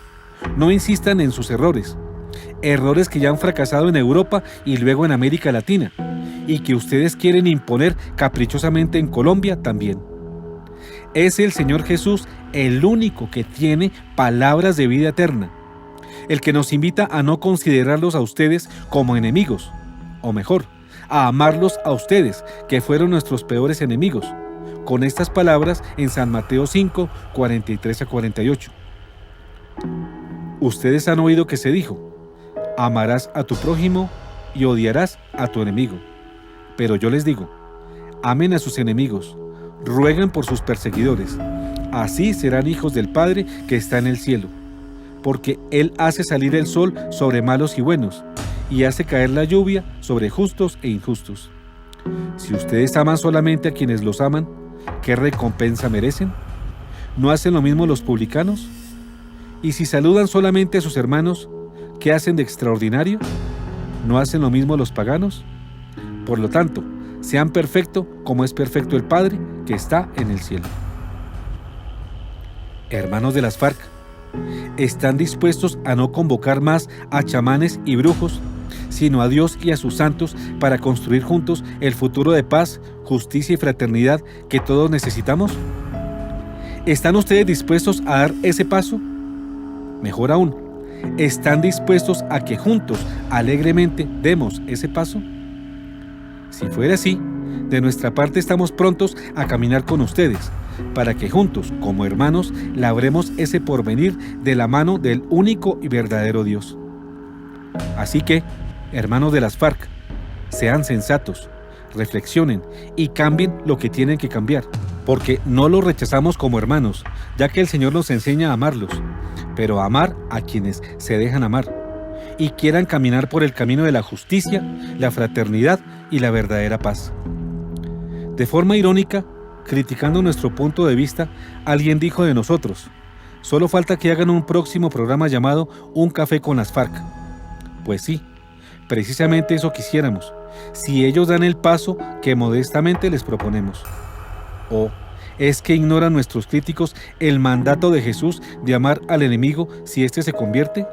no insistan en sus errores que ya han fracasado en Europa y luego en América Latina, y que ustedes quieren imponer caprichosamente en Colombia también. Es el Señor Jesús el único que tiene palabras de vida eterna, el que nos invita a no considerarlos a ustedes como enemigos, o mejor, a amarlos a ustedes, que fueron nuestros peores enemigos, con estas palabras en San Mateo 5, 43 a 48. Ustedes han oído que se dijo, amarás a tu prójimo y odiarás a tu enemigo. Pero yo les digo, amen a sus enemigos, rueguen por sus perseguidores, así serán hijos del Padre que está en el cielo, porque Él hace salir el sol sobre malos y buenos, y hace caer la lluvia sobre justos e injustos. Si ustedes aman solamente a quienes los aman, ¿qué recompensa merecen? ¿No hacen lo mismo los publicanos? Y si saludan solamente a sus hermanos, ¿qué hacen de extraordinario? ¿No hacen lo mismo los paganos? Por lo tanto, sean perfectos como es perfecto el Padre que está en el cielo. Hermanos de las FARC, ¿están dispuestos a no convocar más a chamanes y brujos, sino a Dios y a sus santos para construir juntos el futuro de paz, justicia y fraternidad que todos necesitamos? ¿Están ustedes dispuestos a dar ese paso? Mejor aún, ¿están dispuestos a que juntos, alegremente, demos ese paso? Si fuera así, de nuestra parte estamos prontos a caminar con ustedes, para que juntos, como hermanos, labremos ese porvenir de la mano del único y verdadero Dios. Así que, hermanos de las FARC, sean sensatos, reflexionen y cambien lo que tienen que cambiar, porque no los rechazamos como hermanos, ya que el Señor nos enseña a amarlos, pero a amar a quienes se dejan amar y quieran caminar por el camino de la justicia, la fraternidad y la verdadera paz. De forma irónica, criticando nuestro punto de vista, alguien dijo de nosotros: solo falta que hagan un próximo programa llamado Un Café con las FARC. Pues sí, precisamente eso quisiéramos, si ellos dan el paso que modestamente les proponemos. ¿O es que ignoran nuestros críticos el mandato de Jesús de amar al enemigo si éste se convierte?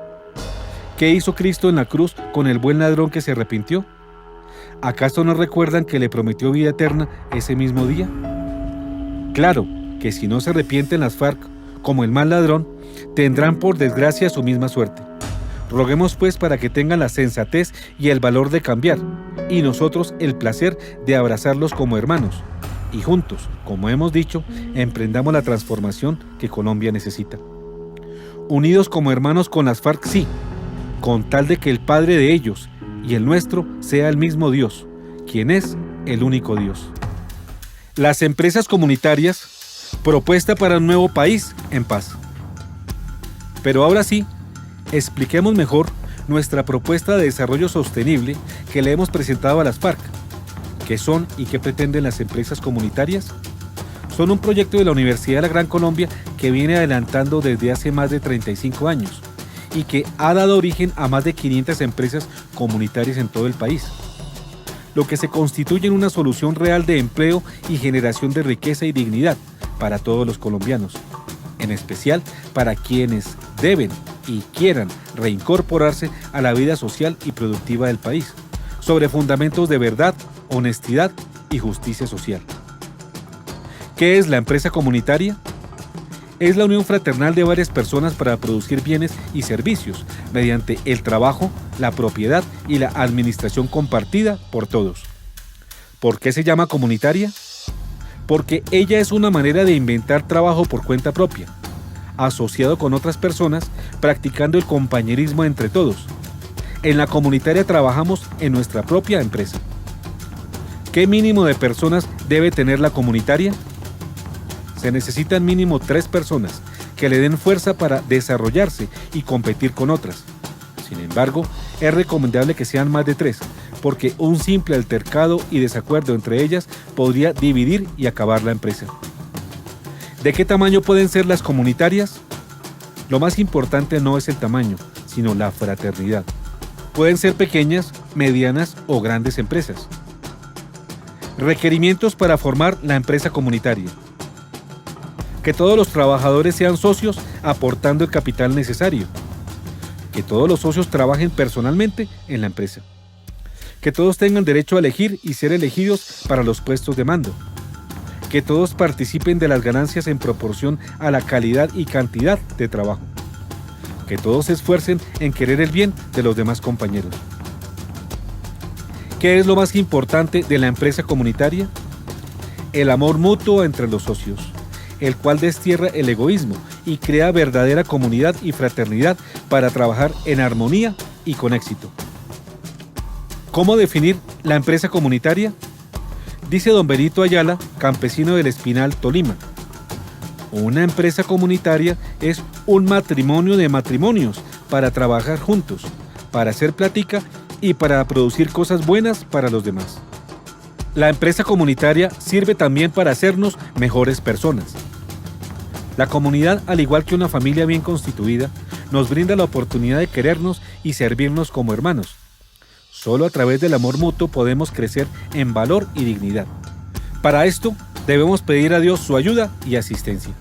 ¿Qué hizo Cristo en la cruz con el buen ladrón que se arrepintió? ¿Acaso no recuerdan que le prometió vida eterna ese mismo día? Claro que si no se arrepienten las FARC, como el mal ladrón, tendrán por desgracia su misma suerte. Roguemos pues para que tengan la sensatez y el valor de cambiar, y nosotros el placer de abrazarlos como hermanos, y juntos, como hemos dicho, emprendamos la transformación que Colombia necesita. Unidos como hermanos con las FARC, sí, con tal de que el Padre de ellos y el nuestro sea el mismo Dios, quien es el único Dios. Las empresas comunitarias, propuesta para un nuevo país en paz. Pero ahora sí, expliquemos mejor nuestra propuesta de desarrollo sostenible que le hemos presentado a las FARC. ¿Qué son y qué pretenden las empresas comunitarias? Son un proyecto de la Universidad de la Gran Colombia que viene adelantando desde hace más de 35 años y que ha dado origen a más de 500 empresas comunitarias en todo el país, lo que se constituye en una solución real de empleo y generación de riqueza y dignidad para todos los colombianos, en especial para quienes deben y quieran reincorporarse a la vida social y productiva del país, sobre fundamentos de verdad, honestidad y justicia social. ¿Qué es la empresa comunitaria? Es la unión fraternal de varias personas para producir bienes y servicios mediante el trabajo, la propiedad y la administración compartida por todos. ¿Por qué se llama comunitaria? Porque ella es una manera de inventar trabajo por cuenta propia, asociado con otras personas, practicando el compañerismo entre todos. En la comunitaria trabajamos en nuestra propia empresa. ¿Qué mínimo de personas debe tener la comunitaria? Se necesitan mínimo 3 personas que le den fuerza para desarrollarse y competir con otras. Sin embargo, es recomendable que sean más de 3, porque un simple altercado y desacuerdo entre ellas podría dividir y acabar la empresa. ¿De qué tamaño pueden ser las comunitarias? Lo más importante no es el tamaño, sino la fraternidad. Pueden ser pequeñas, medianas o grandes empresas. Requerimientos para formar la empresa comunitaria. Que todos los trabajadores sean socios aportando el capital necesario. Que todos los socios trabajen personalmente en la empresa. Que todos tengan derecho a elegir y ser elegidos para los puestos de mando. Que todos participen de las ganancias en proporción a la calidad y cantidad de trabajo. Que todos se esfuercen en querer el bien de los demás compañeros. ¿Qué es lo más importante de la empresa comunitaria? El amor mutuo entre los socios, el cual destierra el egoísmo y crea verdadera comunidad y fraternidad para trabajar en armonía y con éxito. ¿Cómo definir la empresa comunitaria? Dice don Benito Ayala, campesino del Espinal, Tolima: una empresa comunitaria es un matrimonio de matrimonios para trabajar juntos, para hacer plática y para producir cosas buenas para los demás. La empresa comunitaria sirve también para hacernos mejores personas. La comunidad, al igual que una familia bien constituida, nos brinda la oportunidad de querernos y servirnos como hermanos. Solo a través del amor mutuo podemos crecer en valor y dignidad. Para esto, debemos pedir a Dios su ayuda y asistencia.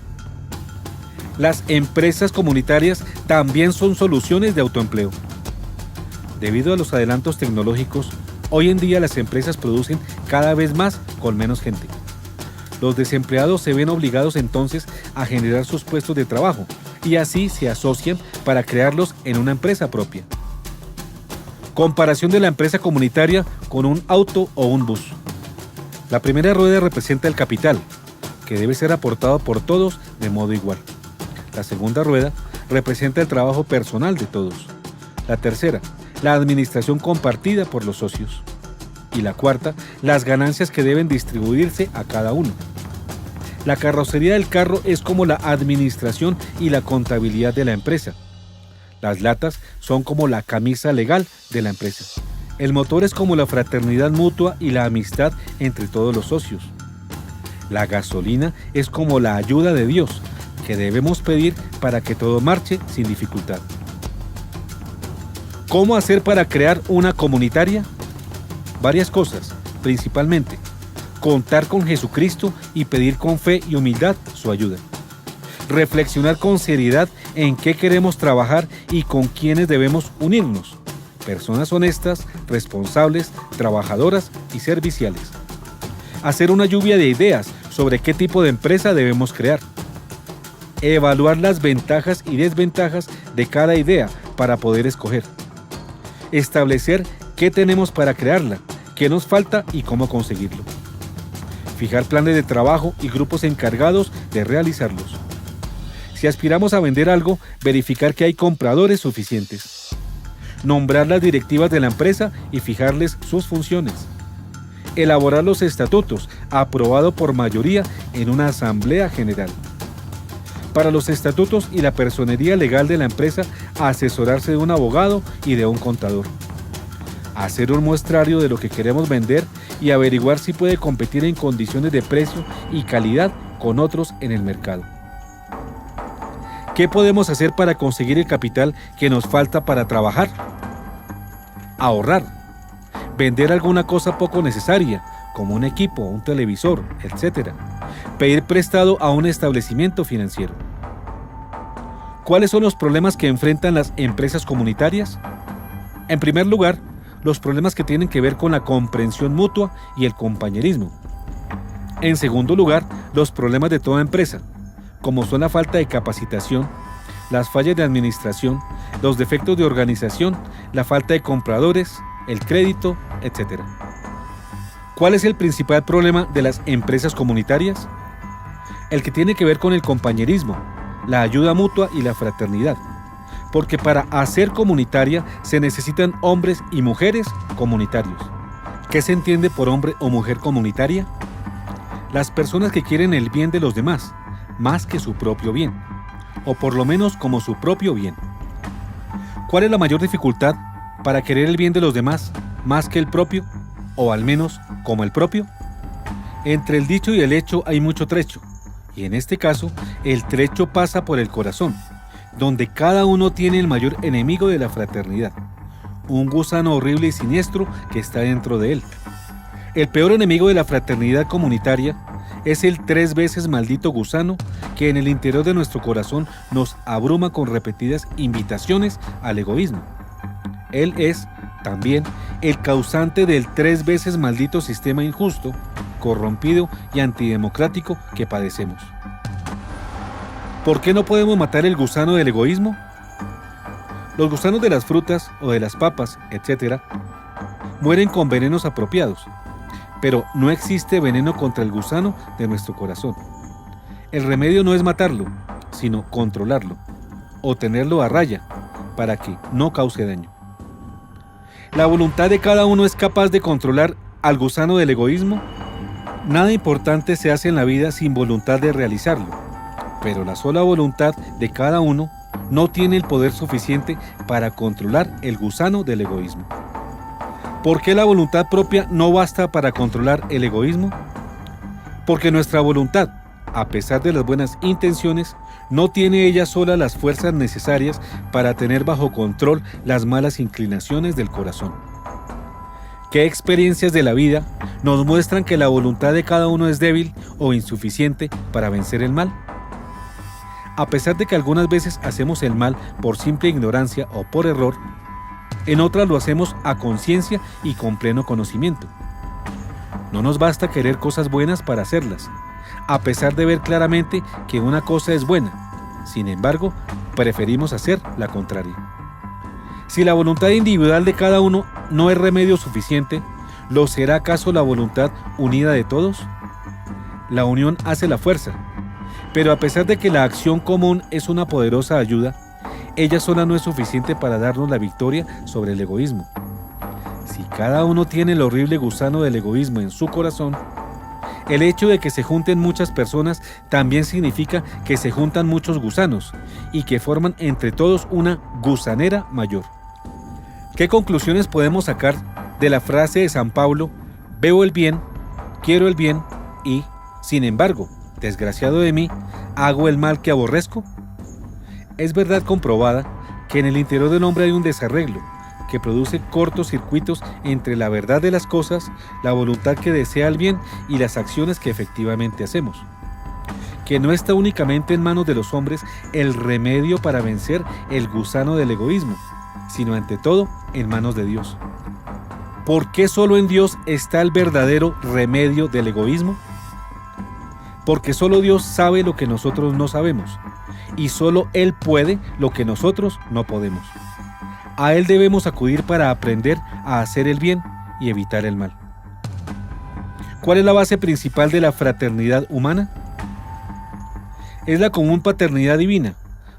Las empresas comunitarias también son soluciones de autoempleo. Debido a los adelantos tecnológicos, hoy en día las empresas producen cada vez más con menos gente. Los desempleados se ven obligados entonces a generar sus puestos de trabajo y así se asocian para crearlos en una empresa propia. Comparación de la empresa comunitaria con un auto o un bus. La primera rueda representa el capital, que debe ser aportado por todos de modo igual. La segunda rueda representa el trabajo personal de todos. La tercera, la administración compartida por los socios. Y la cuarta, las ganancias que deben distribuirse a cada uno. La carrocería del carro es como la administración y la contabilidad de la empresa. Las latas son como la camisa legal de la empresa. El motor es como la fraternidad mutua y la amistad entre todos los socios. La gasolina es como la ayuda de Dios, que debemos pedir para que todo marche sin dificultad. ¿Cómo hacer para crear una comunitaria? Varias cosas, principalmente contar con Jesucristo y pedir con fe y humildad su ayuda. Reflexionar con seriedad en qué queremos trabajar y con quiénes debemos unirnos. Personas honestas, responsables, trabajadoras y serviciales. Hacer una lluvia de ideas sobre qué tipo de empresa debemos crear. Evaluar las ventajas y desventajas de cada idea para poder escoger. Establecer qué tenemos para crearla, qué nos falta y cómo conseguirlo. Fijar planes de trabajo y grupos encargados de realizarlos. Si aspiramos a vender algo, verificar que hay compradores suficientes. Nombrar las directivas de la empresa y fijarles sus funciones. Elaborar los estatutos, aprobado por mayoría en una asamblea general. Para los estatutos y la personería legal de la empresa, asesorarse de un abogado y de un contador. Hacer un muestrario de lo que queremos vender y averiguar si puede competir en condiciones de precio y calidad con otros en el mercado. ¿Qué podemos hacer para conseguir el capital que nos falta para trabajar? Ahorrar. Vender alguna cosa poco necesaria, como un equipo, un televisor, etc. Pedir prestado a un establecimiento financiero. ¿Cuáles son los problemas que enfrentan las empresas comunitarias? En primer lugar, los problemas que tienen que ver con la comprensión mutua y el compañerismo. En segundo lugar, los problemas de toda empresa, como son la falta de capacitación, las fallas de administración, los defectos de organización, la falta de compradores, el crédito, etc. ¿Cuál es el principal problema de las empresas comunitarias? El que tiene que ver con el compañerismo, la ayuda mutua y la fraternidad. Porque para hacer comunitaria se necesitan hombres y mujeres comunitarios. ¿Qué se entiende por hombre o mujer comunitaria? Las personas que quieren el bien de los demás, más que su propio bien, o por lo menos como su propio bien. ¿Cuál es la mayor dificultad para querer el bien de los demás, más que el propio, o al menos como el propio? Entre el dicho y el hecho hay mucho trecho, y en este caso, el trecho pasa por el corazón, donde cada uno tiene el mayor enemigo de la fraternidad, un gusano horrible y siniestro que está dentro de él. El peor enemigo de la fraternidad comunitaria es el 3 veces maldito gusano que en el interior de nuestro corazón nos abruma con repetidas invitaciones al egoísmo. Él es, también, el causante del 3 veces maldito sistema injusto, corrompido y antidemocrático que padecemos. ¿Por qué no podemos matar el gusano del egoísmo? Los gusanos de las frutas o de las papas, etc., mueren con venenos apropiados, pero no existe veneno contra el gusano de nuestro corazón. El remedio no es matarlo, sino controlarlo, o tenerlo a raya, para que no cause daño. ¿La voluntad de cada uno es capaz de controlar al gusano del egoísmo? Nada importante se hace en la vida sin voluntad de realizarlo. Pero la sola voluntad de cada uno no tiene el poder suficiente para controlar el gusano del egoísmo. ¿Por qué la voluntad propia no basta para controlar el egoísmo? Porque nuestra voluntad, a pesar de las buenas intenciones, no tiene ella sola las fuerzas necesarias para tener bajo control las malas inclinaciones del corazón. ¿Qué experiencias de la vida nos muestran que la voluntad de cada uno es débil o insuficiente para vencer el mal? A pesar de que algunas veces hacemos el mal por simple ignorancia o por error, en otras lo hacemos a conciencia y con pleno conocimiento. No nos basta querer cosas buenas para hacerlas, a pesar de ver claramente que una cosa es buena. Sin embargo, preferimos hacer la contraria. Si la voluntad individual de cada uno no es remedio suficiente, ¿lo será acaso la voluntad unida de todos? La unión hace la fuerza. Pero a pesar de que la acción común es una poderosa ayuda, ella sola no es suficiente para darnos la victoria sobre el egoísmo. Si cada uno tiene el horrible gusano del egoísmo en su corazón, el hecho de que se junten muchas personas también significa que se juntan muchos gusanos y que forman entre todos una gusanera mayor. ¿Qué conclusiones podemos sacar de la frase de San Pablo, veo el bien, quiero el bien y, sin embargo, desgraciado de mí, hago el mal que aborrezco? Es verdad comprobada que en el interior del hombre hay un desarreglo que produce cortocircuitos entre la verdad de las cosas, la voluntad que desea el bien y las acciones que efectivamente hacemos. Que no está únicamente en manos de los hombres el remedio para vencer el gusano del egoísmo, sino ante todo en manos de Dios. ¿Por qué solo en Dios está el verdadero remedio del egoísmo? Porque solo Dios sabe lo que nosotros no sabemos, y solo Él puede lo que nosotros no podemos. A Él debemos acudir para aprender a hacer el bien y evitar el mal. ¿Cuál es la base principal de la fraternidad humana? Es la común paternidad divina,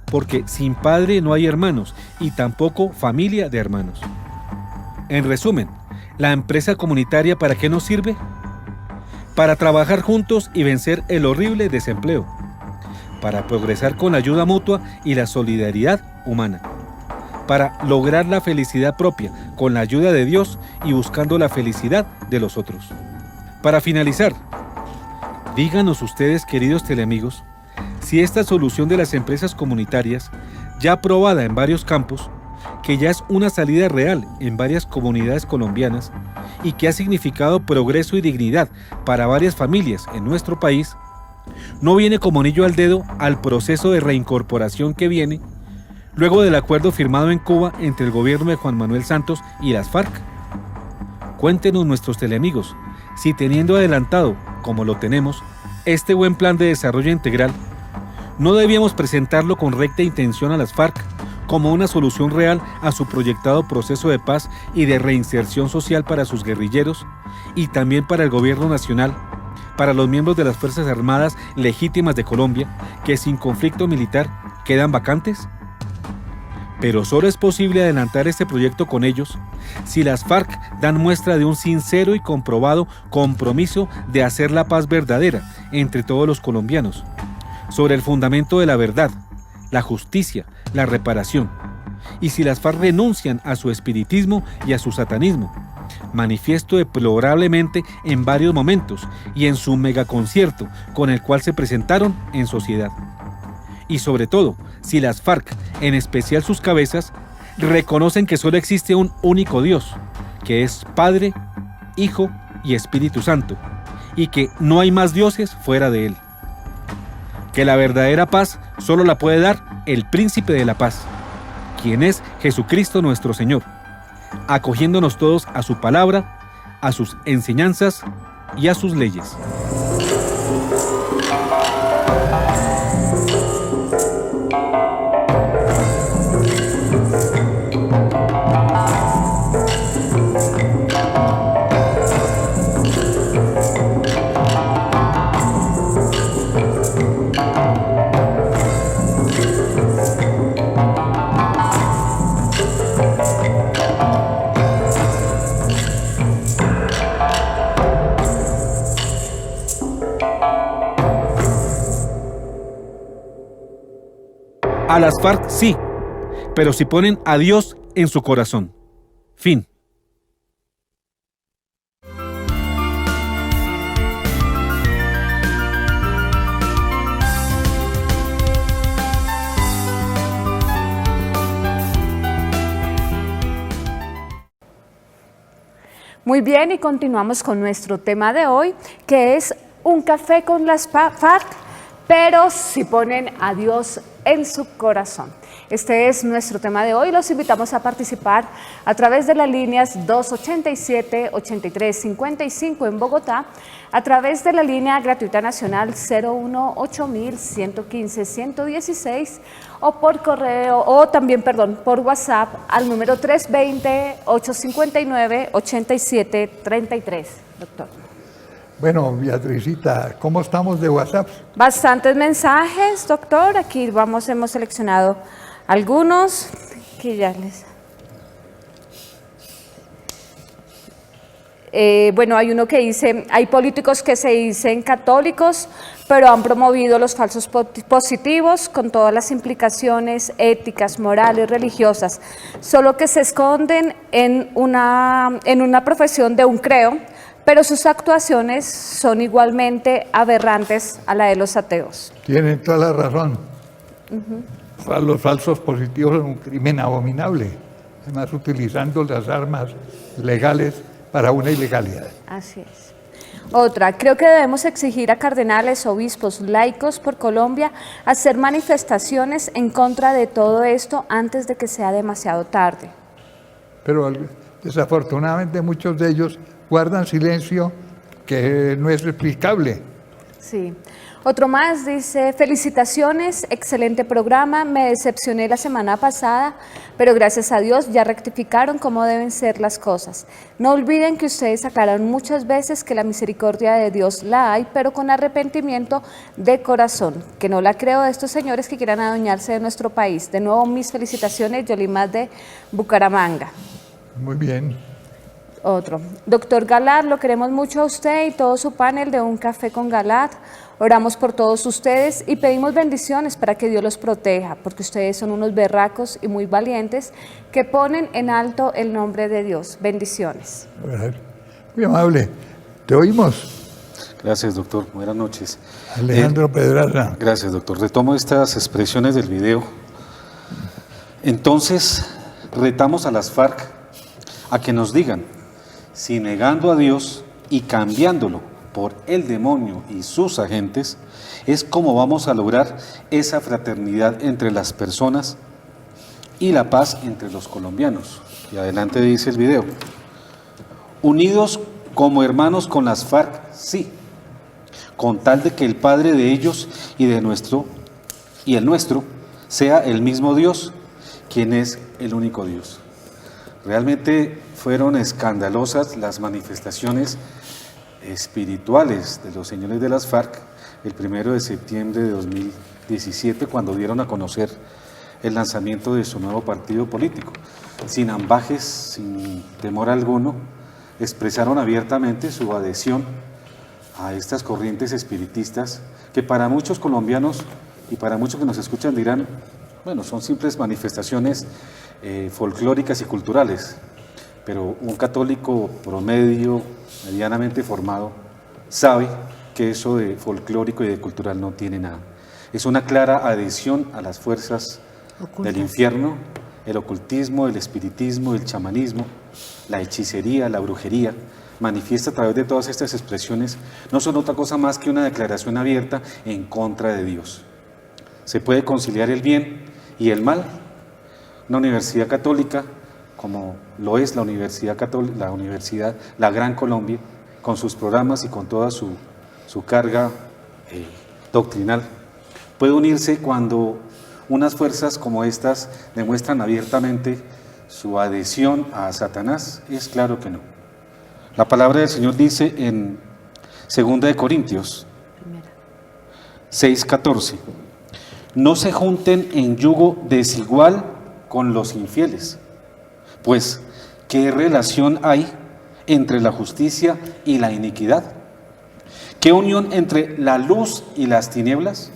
porque sin padre no hay hermanos y tampoco familia de hermanos. En resumen, ¿la empresa comunitaria para qué nos sirve? Para trabajar juntos y vencer el horrible desempleo, para progresar con la ayuda mutua y la solidaridad humana, para lograr la felicidad propia con la ayuda de Dios y buscando la felicidad de los otros. Para finalizar, díganos ustedes, queridos teleamigos, si esta solución de las empresas comunitarias, ya probada en varios campos, que ya es una salida real en varias comunidades colombianas y que ha significado progreso y dignidad para varias familias en nuestro país, no viene como anillo al dedo al proceso de reincorporación que viene luego del acuerdo firmado en Cuba entre el gobierno de Juan Manuel Santos y las FARC. Cuéntenos, nuestros teleamigos, si teniendo adelantado, como lo tenemos, este buen plan de desarrollo integral, no debíamos presentarlo con recta intención a las FARC como una solución real a su proyectado proceso de paz y de reinserción social para sus guerrilleros y también para el gobierno nacional, para los miembros de las Fuerzas Armadas legítimas de Colombia que sin conflicto militar quedan vacantes. Pero solo es posible adelantar este proyecto con ellos si las FARC dan muestra de un sincero y comprobado compromiso de hacer la paz verdadera entre todos los colombianos, sobre el fundamento de la verdad, la justicia, la reparación, y si las FARC renuncian a su espiritismo y a su satanismo, manifiesto deplorablemente en varios momentos y en su megaconcierto con el cual se presentaron en sociedad. Y sobre todo, si las FARC, en especial sus cabezas, reconocen que solo existe un único Dios, que es Padre, Hijo y Espíritu Santo, y que no hay más dioses fuera de Él. Que la verdadera paz solo la puede dar el Príncipe de la Paz, quien es Jesucristo nuestro Señor, acogiéndonos todos a su palabra, a sus enseñanzas y a sus leyes. A las FARC sí, pero si ponen a Dios en su corazón. Fin. Muy bien, y continuamos con nuestro tema de hoy, que es un café con las FARC, pero si ponen a Dios en su corazón. Este es nuestro tema de hoy. Los invitamos a participar a través de las líneas 287-8355 en Bogotá, a través de la línea gratuita nacional 018-115-116 o por correo, por WhatsApp al número 320-859-8733. Doctor. Bueno, Beatricita, ¿cómo estamos de WhatsApp? Bastantes mensajes, doctor. Aquí hemos seleccionado algunos que ya les... Bueno, hay uno que dice, hay políticos que se dicen católicos, pero han promovido los falsos positivos con todas las implicaciones éticas, morales, religiosas, solo que se esconden en una profesión de un creo, pero sus actuaciones son igualmente aberrantes a la de los ateos. Tienen toda la razón. Los falsos positivos son un crimen abominable, además utilizando las armas legales para una ilegalidad. Así es. Otra, creo que debemos exigir a cardenales, obispos, laicos por Colombia hacer manifestaciones en contra de todo esto antes de que sea demasiado tarde. Pero desafortunadamente muchos de ellos guardan silencio que no es explicable. Sí. Otro más dice, felicitaciones, excelente programa, me decepcioné la semana pasada, pero gracias a Dios ya rectificaron cómo deben ser las cosas. No olviden que ustedes aclaran muchas veces que la misericordia de Dios la hay, pero con arrepentimiento de corazón, que no la creo de estos señores que quieran adueñarse de nuestro país. De nuevo, mis felicitaciones, Yolimat de Bucaramanga. Muy bien. Otro, doctor Galat, lo queremos mucho a usted y todo su panel de Un Café con Galat. Oramos por todos ustedes y pedimos bendiciones para que Dios los proteja, porque ustedes son unos berracos y muy valientes que ponen en alto el nombre de Dios. Bendiciones. Muy amable. Te oímos. Gracias, doctor. Buenas noches. Alejandro Pedraza. Gracias, doctor. Retomo estas expresiones del video. Entonces, retamos a las FARC a que nos digan si negando a Dios y cambiándolo por el demonio y sus agentes, es como vamos a lograr esa fraternidad entre las personas y la paz entre los colombianos. Y adelante dice el video. Unidos como hermanos con las FARC, sí, con tal de que el Padre de ellos y el nuestro sea el mismo Dios, quien es el único Dios. Realmente fueron escandalosas las manifestaciones espirituales de los señores de las FARC el 1 de septiembre de 2017, cuando dieron a conocer el lanzamiento de su nuevo partido político. Sin ambajes, sin temor alguno, expresaron abiertamente su adhesión a estas corrientes espiritistas que para muchos colombianos y para muchos que nos escuchan dirán, bueno, son simples manifestaciones folclóricas y culturales, pero un católico promedio, medianamente formado, sabe que eso de folclórico y de cultural no tiene nada. Es una clara adhesión a las fuerzas del infierno, el ocultismo, el espiritismo, el chamanismo, la hechicería, la brujería. Manifiesta a través de todas estas expresiones, no son otra cosa más que una declaración abierta en contra de Dios. Se puede conciliar el bien y el mal. Una universidad católica, como lo es la Universidad Católica, la Gran Colombia, con sus programas y con toda su carga doctrinal, puede unirse cuando unas fuerzas como estas demuestran abiertamente su adhesión a Satanás. Es claro que no. La palabra del Señor dice en 2 Corintios 6:14, no se junten en yugo desigual con los infieles, pues ¿qué relación hay entre la justicia y la iniquidad? ¿Qué unión entre la luz y las tinieblas?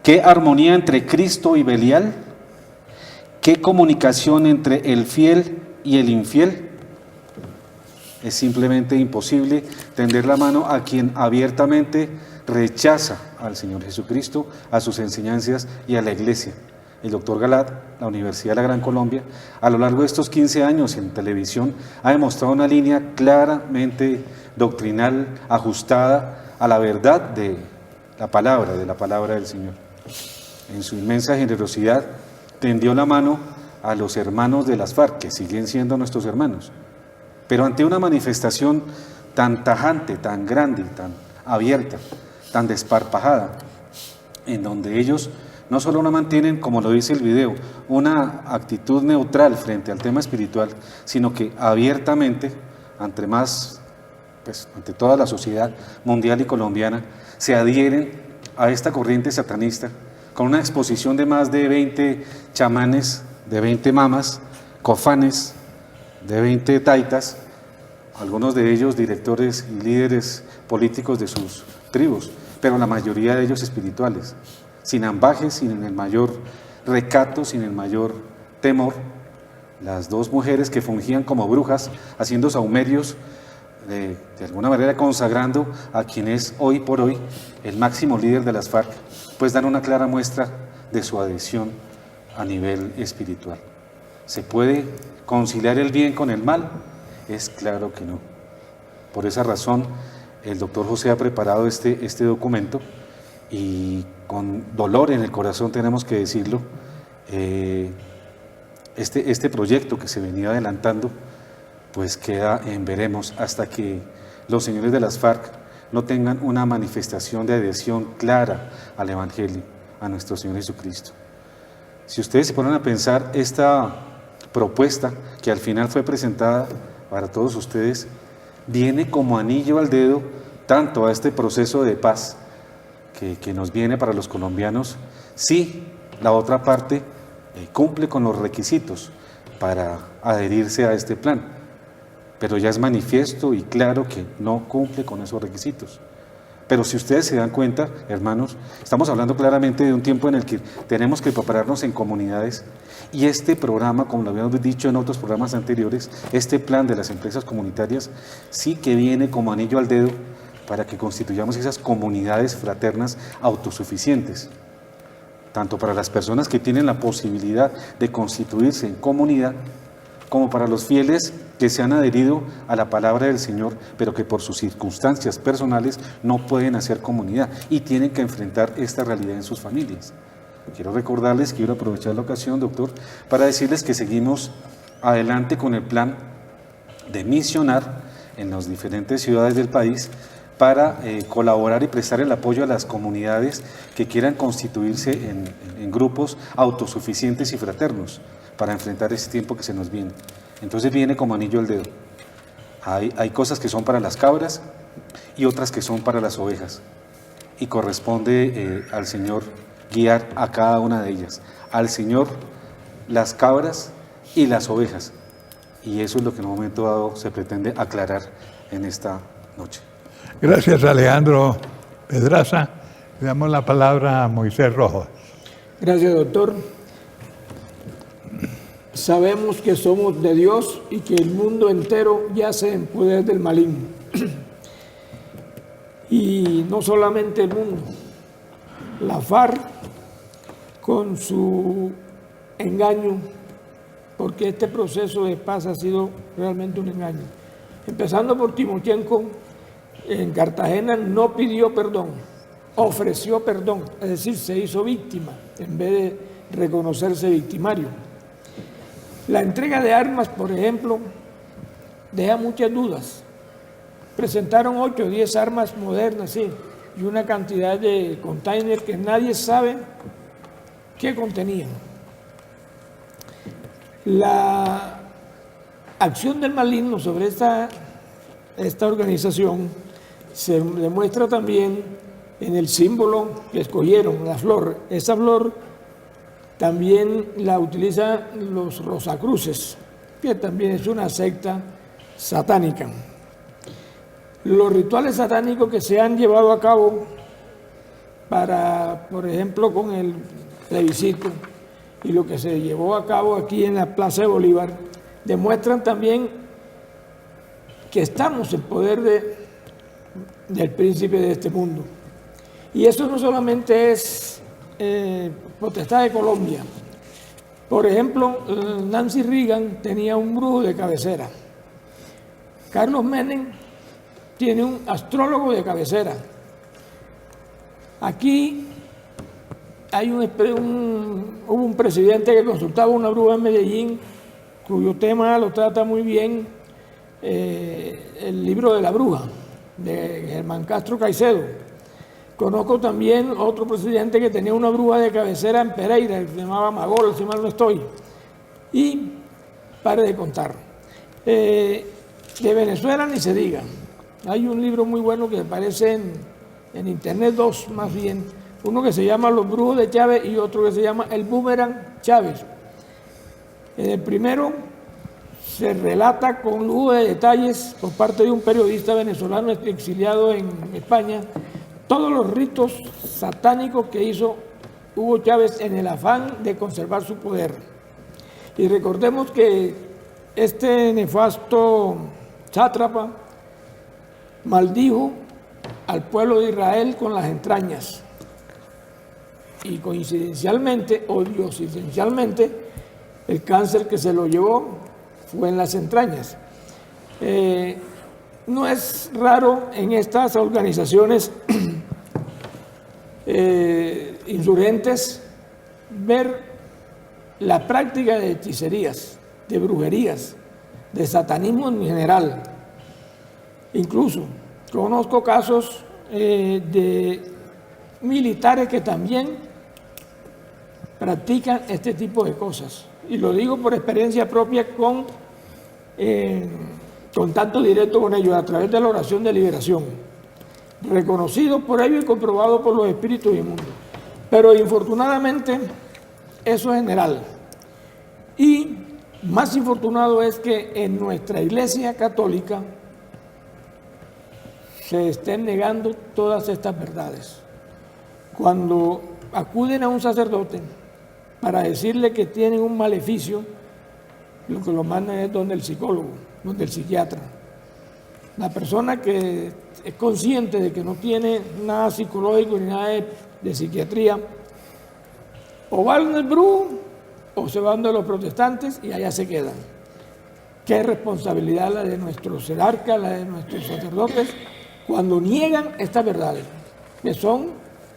¿Qué armonía entre Cristo y Belial? ¿Qué comunicación entre el fiel y el infiel? Es simplemente imposible tender la mano a quien abiertamente rechaza al Señor Jesucristo, a sus enseñanzas y a la Iglesia. El doctor Galat, la Universidad de la Gran Colombia, a lo largo de estos 15 años en televisión, ha demostrado una línea claramente doctrinal, ajustada a la verdad de la palabra del Señor. En su inmensa generosidad, tendió la mano a los hermanos de las FARC, que siguen siendo nuestros hermanos. Pero ante una manifestación tan tajante, tan grande, tan abierta, tan desparpajada, en donde ellos no solo no mantienen, como lo dice el video, una actitud neutral frente al tema espiritual, sino que abiertamente, ante toda la sociedad mundial y colombiana, se adhieren a esta corriente satanista, con una exposición de más de 20 chamanes, de 20 mamas, cofanes, de 20 taitas, algunos de ellos directores y líderes políticos de sus tribus, pero la mayoría de ellos espirituales, sin ambajes, sin el mayor recato, sin el mayor temor. Las dos mujeres que fungían como brujas, haciendo saumerios, de alguna manera consagrando a quien es hoy por hoy el máximo líder de las FARC, pues dan una clara muestra de su adhesión a nivel espiritual. ¿Se puede conciliar el bien con el mal? Es claro que no. Por esa razón, el doctor José ha preparado este documento y con dolor en el corazón tenemos que decirlo, este proyecto que se venía adelantando, pues queda en veremos hasta que los señores de las FARC no tengan una manifestación de adhesión clara al Evangelio, a nuestro Señor Jesucristo. Si ustedes se ponen a pensar, esta propuesta que al final fue presentada para todos ustedes, viene como anillo al dedo tanto a este proceso de paz que nos viene para los colombianos, si la otra parte cumple con los requisitos para adherirse a este plan. Pero ya es manifiesto y claro que no cumple con esos requisitos. Pero si ustedes se dan cuenta, hermanos, estamos hablando claramente de un tiempo en el que tenemos que prepararnos en comunidades y este programa, como lo habíamos dicho en otros programas anteriores, este plan de las empresas comunitarias sí que viene como anillo al dedo para que constituyamos esas comunidades fraternas autosuficientes, tanto para las personas que tienen la posibilidad de constituirse en comunidad, como para los fieles que se han adherido a la palabra del Señor, pero que por sus circunstancias personales no pueden hacer comunidad y tienen que enfrentar esta realidad en sus familias. Quiero recordarles, quiero aprovechar la ocasión, doctor, para decirles que seguimos adelante con el plan de misionar en las diferentes ciudades del país para colaborar y prestar el apoyo a las comunidades que quieran constituirse en grupos autosuficientes y fraternos para enfrentar ese tiempo que se nos viene. Entonces viene como anillo al dedo. Hay cosas que son para las cabras y otras que son para las ovejas. Y corresponde al Señor guiar a cada una de ellas. Al Señor las cabras y las ovejas. Y eso es lo que en un momento dado se pretende aclarar en esta noche. Gracias, Alejandro Pedraza. Le damos la palabra a Moisés Rojas. Gracias, doctor. Sabemos que somos de Dios y que el mundo entero yace en poder del maligno. Y no solamente el mundo, la FARC con su engaño, porque este proceso de paz ha sido realmente un engaño. Empezando por Timochenko, en Cartagena no pidió perdón, ofreció perdón, es decir, se hizo víctima en vez de reconocerse victimario. La entrega de armas, por ejemplo, deja muchas dudas. Presentaron 8 o 10 armas modernas, sí, y una cantidad de containers que nadie sabe qué contenían. La acción del maligno sobre esta organización se demuestra también en el símbolo que escogieron, la flor. Esa flor también la utilizan los Rosacruces, que también es una secta satánica. Los rituales satánicos que se han llevado a cabo para, por ejemplo, con el plebiscito y lo que se llevó a cabo aquí en la Plaza de Bolívar, demuestran también que estamos en poder del príncipe de este mundo. Y eso no solamente es potestad de Colombia. Por ejemplo, Nancy Reagan tenía un brujo de cabecera. Carlos Menem tiene un astrólogo de cabecera. Aquí hay hubo un presidente que consultaba una bruja en Medellín, cuyo tema lo trata muy bien el libro de la bruja, de Germán Castro Caicedo. Conozco también otro presidente que tenía una bruja de cabecera en Pereira, que se llamaba Magol, si mal no estoy. Y pare de contar. De Venezuela ni se diga. Hay un libro muy bueno que aparece en internet, 2 más bien. Uno que se llama Los Brujos de Chávez y otro que se llama El Boomerang Chávez. En el primero se relata con lujo de detalles por parte de un periodista venezolano exiliado en España todos los ritos satánicos que hizo Hugo Chávez en el afán de conservar su poder. Y recordemos que este nefasto sátrapa maldijo al pueblo de Israel con las entrañas. Y coincidencialmente, o diosidencialmente, el cáncer que se lo llevó fue en las entrañas. No es raro en estas organizaciones insurgentes ver la práctica de hechicerías, de brujerías, de satanismo en general. Incluso conozco casos de militares que también practican este tipo de cosas. Y lo digo por experiencia propia con contacto directo con ellos a través de la oración de liberación, reconocido por ellos y comprobado por los espíritus inmundos. Pero infortunadamente eso es general. Y más infortunado es que en nuestra Iglesia Católica se estén negando todas estas verdades. Cuando acuden a un sacerdote para decirle que tienen un maleficio, lo que lo mandan es donde el psicólogo, donde el psiquiatra. La persona que es consciente de que no tiene nada psicológico ni nada de psiquiatría, o van al brujo o se van de los protestantes y allá se quedan. Qué responsabilidad la de nuestros jerarcas, la de nuestros sacerdotes, cuando niegan estas verdades, que son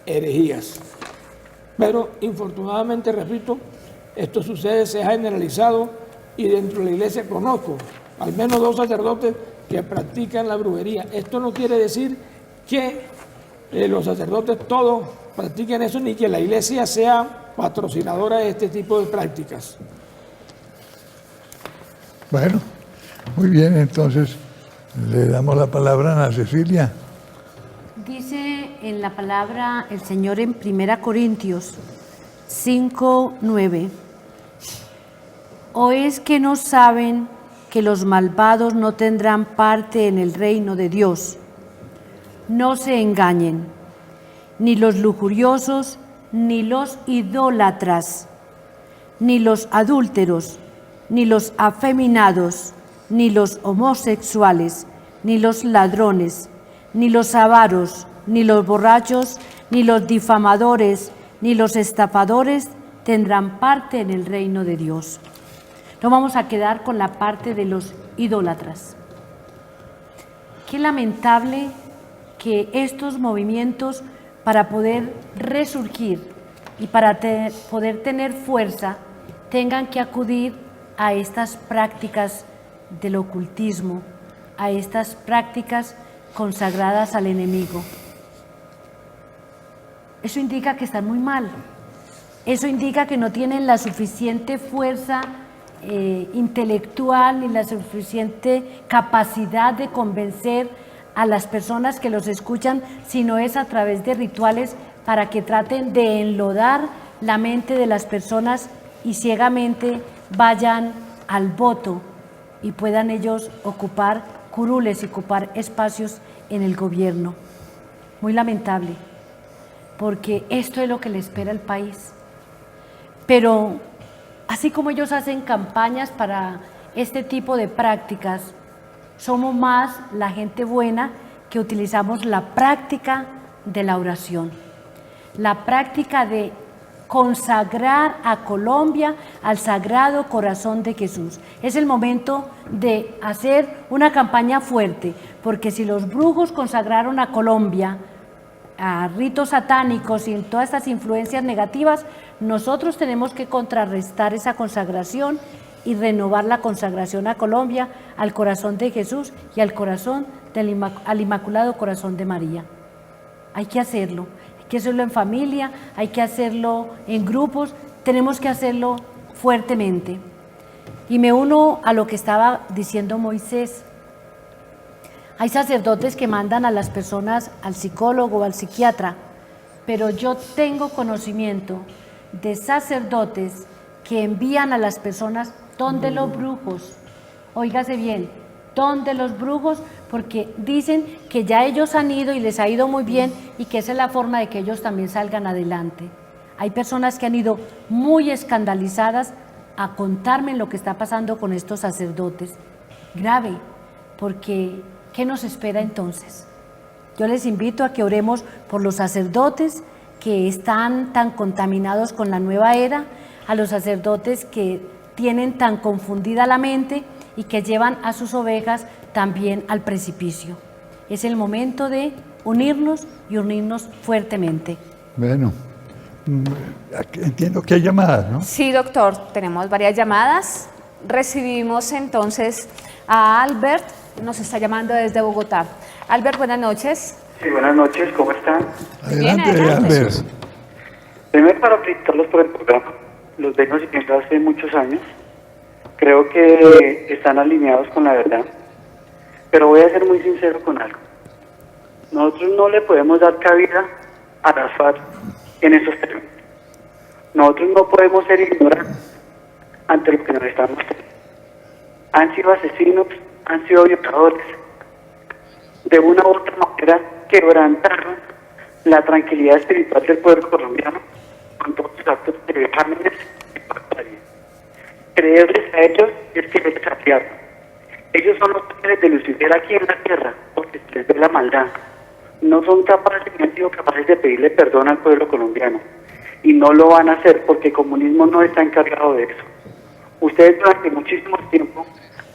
herejías. Pero infortunadamente, repito, esto sucede, se ha generalizado y dentro de la iglesia conozco al menos 2 sacerdotes que practican la brujería. Esto no quiere decir que los sacerdotes todos practiquen eso ni que la iglesia sea patrocinadora de este tipo de prácticas. Bueno, muy bien, entonces le damos la palabra a Ana Cecilia. Dice en la palabra el Señor en 1 Corintios 5:9. ¿O es que no saben que los malvados no tendrán parte en el reino de Dios? No se engañen, ni los lujuriosos, ni los idólatras, ni los adúlteros, ni los afeminados, ni los homosexuales, ni los ladrones, ni los avaros, ni los borrachos, ni los difamadores, ni los estafadores tendrán parte en el reino de Dios. No vamos a quedar con la parte de los idólatras. Qué lamentable que estos movimientos, para poder resurgir y para poder tener fuerza, tengan que acudir a estas prácticas del ocultismo, a estas prácticas consagradas al enemigo. Eso indica que están muy mal. Eso indica que no tienen la suficiente fuerza intelectual ni la suficiente capacidad de convencer a las personas que los escuchan, sino es a través de rituales para que traten de enlodar la mente de las personas y ciegamente vayan al voto y puedan ellos ocupar curules y ocupar espacios en el gobierno. Muy lamentable, porque esto es lo que le espera al país. Pero así como ellos hacen campañas para este tipo de prácticas, somos más la gente buena que utilizamos la práctica de la oración, la práctica de consagrar a Colombia al Sagrado Corazón de Jesús. Es el momento de hacer una campaña fuerte, porque si los brujos consagraron a Colombia a ritos satánicos y en todas estas influencias negativas, nosotros tenemos que contrarrestar esa consagración y renovar la consagración a Colombia, al corazón de Jesús y al corazón al Inmaculado Corazón de María. Hay que hacerlo en familia, hay que hacerlo en grupos, tenemos que hacerlo fuertemente. Y me uno a lo que estaba diciendo Moisés. Hay sacerdotes que mandan a las personas al psicólogo o al psiquiatra, pero yo tengo conocimiento de sacerdotes que envían a las personas donde los brujos, óigase bien, don de los brujos, porque dicen que ya ellos han ido y les ha ido muy bien y que esa es la forma de que ellos también salgan adelante. Hay personas que han ido muy escandalizadas a contarme lo que está pasando con estos sacerdotes. Grave, porque ¿qué nos espera entonces? Yo les invito a que oremos por los sacerdotes que están tan contaminados con la nueva era, a los sacerdotes que tienen tan confundida la mente y que llevan a sus ovejas también al precipicio. Es el momento de unirnos y unirnos fuertemente. Bueno, entiendo que hay llamadas, ¿no? Sí, doctor, tenemos varias llamadas. Recibimos entonces a Albert, nos está llamando desde Bogotá. Albert, buenas noches. Sí, buenas noches, ¿cómo están? Adelante, Bien, Albert. Primero, para felicitarlos por el programa. Los vengo siguiendo hace muchos años. Creo que están alineados con la verdad. Pero voy a ser muy sincero con algo. Nosotros no le podemos dar cabida a las FARC en esos términos. Nosotros no podemos ser ignorantes ante lo que nos están mostrando. Han sido asesinos, han sido violadores. De una u otra manera quebrantaron la tranquilidad espiritual del pueblo colombiano con todos sus actos de vejámenes y barbarie. Creerles a ellos es que les desafiaron. Ellos son los ángeles de Lucifer aquí en la tierra, porque se les ve la maldad. No son capaces, ni han sido capaces de pedirle perdón al pueblo colombiano. Y no lo van a hacer porque el comunismo no está encargado de eso. Ustedes durante muchísimo tiempo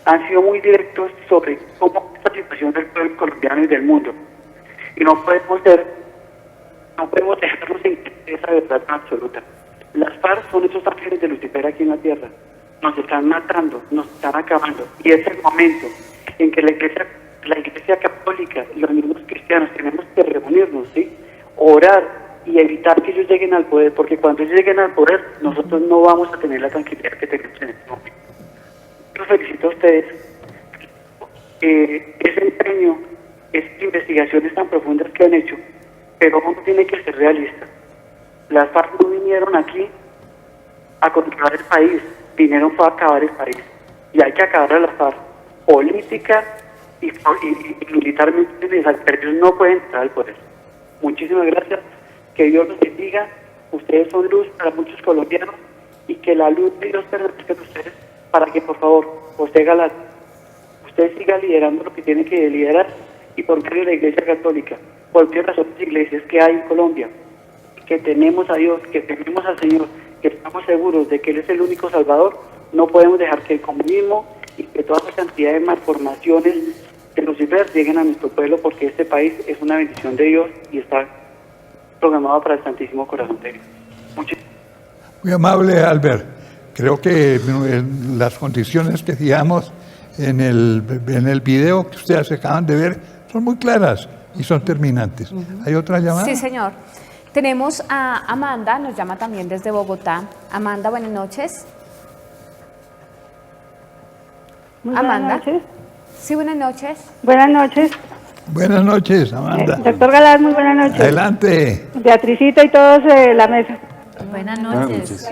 han sido muy directos sobre cómo es la situación del pueblo colombiano y del mundo. Y no podemos dejarnos en esa verdad tan absoluta. Las FARC son esos ángeles de Lucifer aquí en la tierra. Nos están matando, nos están acabando. Y es el momento en que la iglesia católica y los mismos cristianos tenemos que reunirnos, ¿sí? Orar y evitar que ellos lleguen al poder, porque cuando ellos lleguen al poder, nosotros no vamos a tener la tranquilidad que tenemos en este momento. Los felicito a ustedes. Ese empeño, esas investigaciones tan profundas que han hecho, pero uno tiene que ser realista. Las FARC no vinieron aquí a controlar el país, vinieron para acabar el país. Y hay que acabar a las FARC política y militarmente, pero ellos no pueden entrar al poder. Muchísimas gracias. Que Dios los bendiga. Ustedes son luz para muchos colombianos y que la luz de Dios permanezca en ustedes para que, por favor, usted siga liderando lo que tiene que liderar y por medio de la Iglesia Católica, por medio de las otras iglesias que hay en Colombia, que tenemos a Dios, que tenemos al Señor, que estamos seguros de que Él es el único Salvador. No podemos dejar que el comunismo y que toda esa cantidad de malformaciones de Lucifer lleguen a nuestro pueblo, porque este país es una bendición de Dios y está programado para el Santísimo Corazón de Dios. Muy amable, Albert. Creo que las condiciones que fijamos en el video que ustedes acaban de ver son muy claras y son terminantes. ¿Hay otra llamada? Sí, señor. Tenemos a Amanda, nos llama también desde Bogotá. Amanda, buenas noches. Muy Amanda. buenas noches. Sí, buenas noches. Buenas noches. Buenas noches, Amanda. Doctor Galán, muy buenas noches. Adelante. Beatricita y todos la mesa. Buenas noches.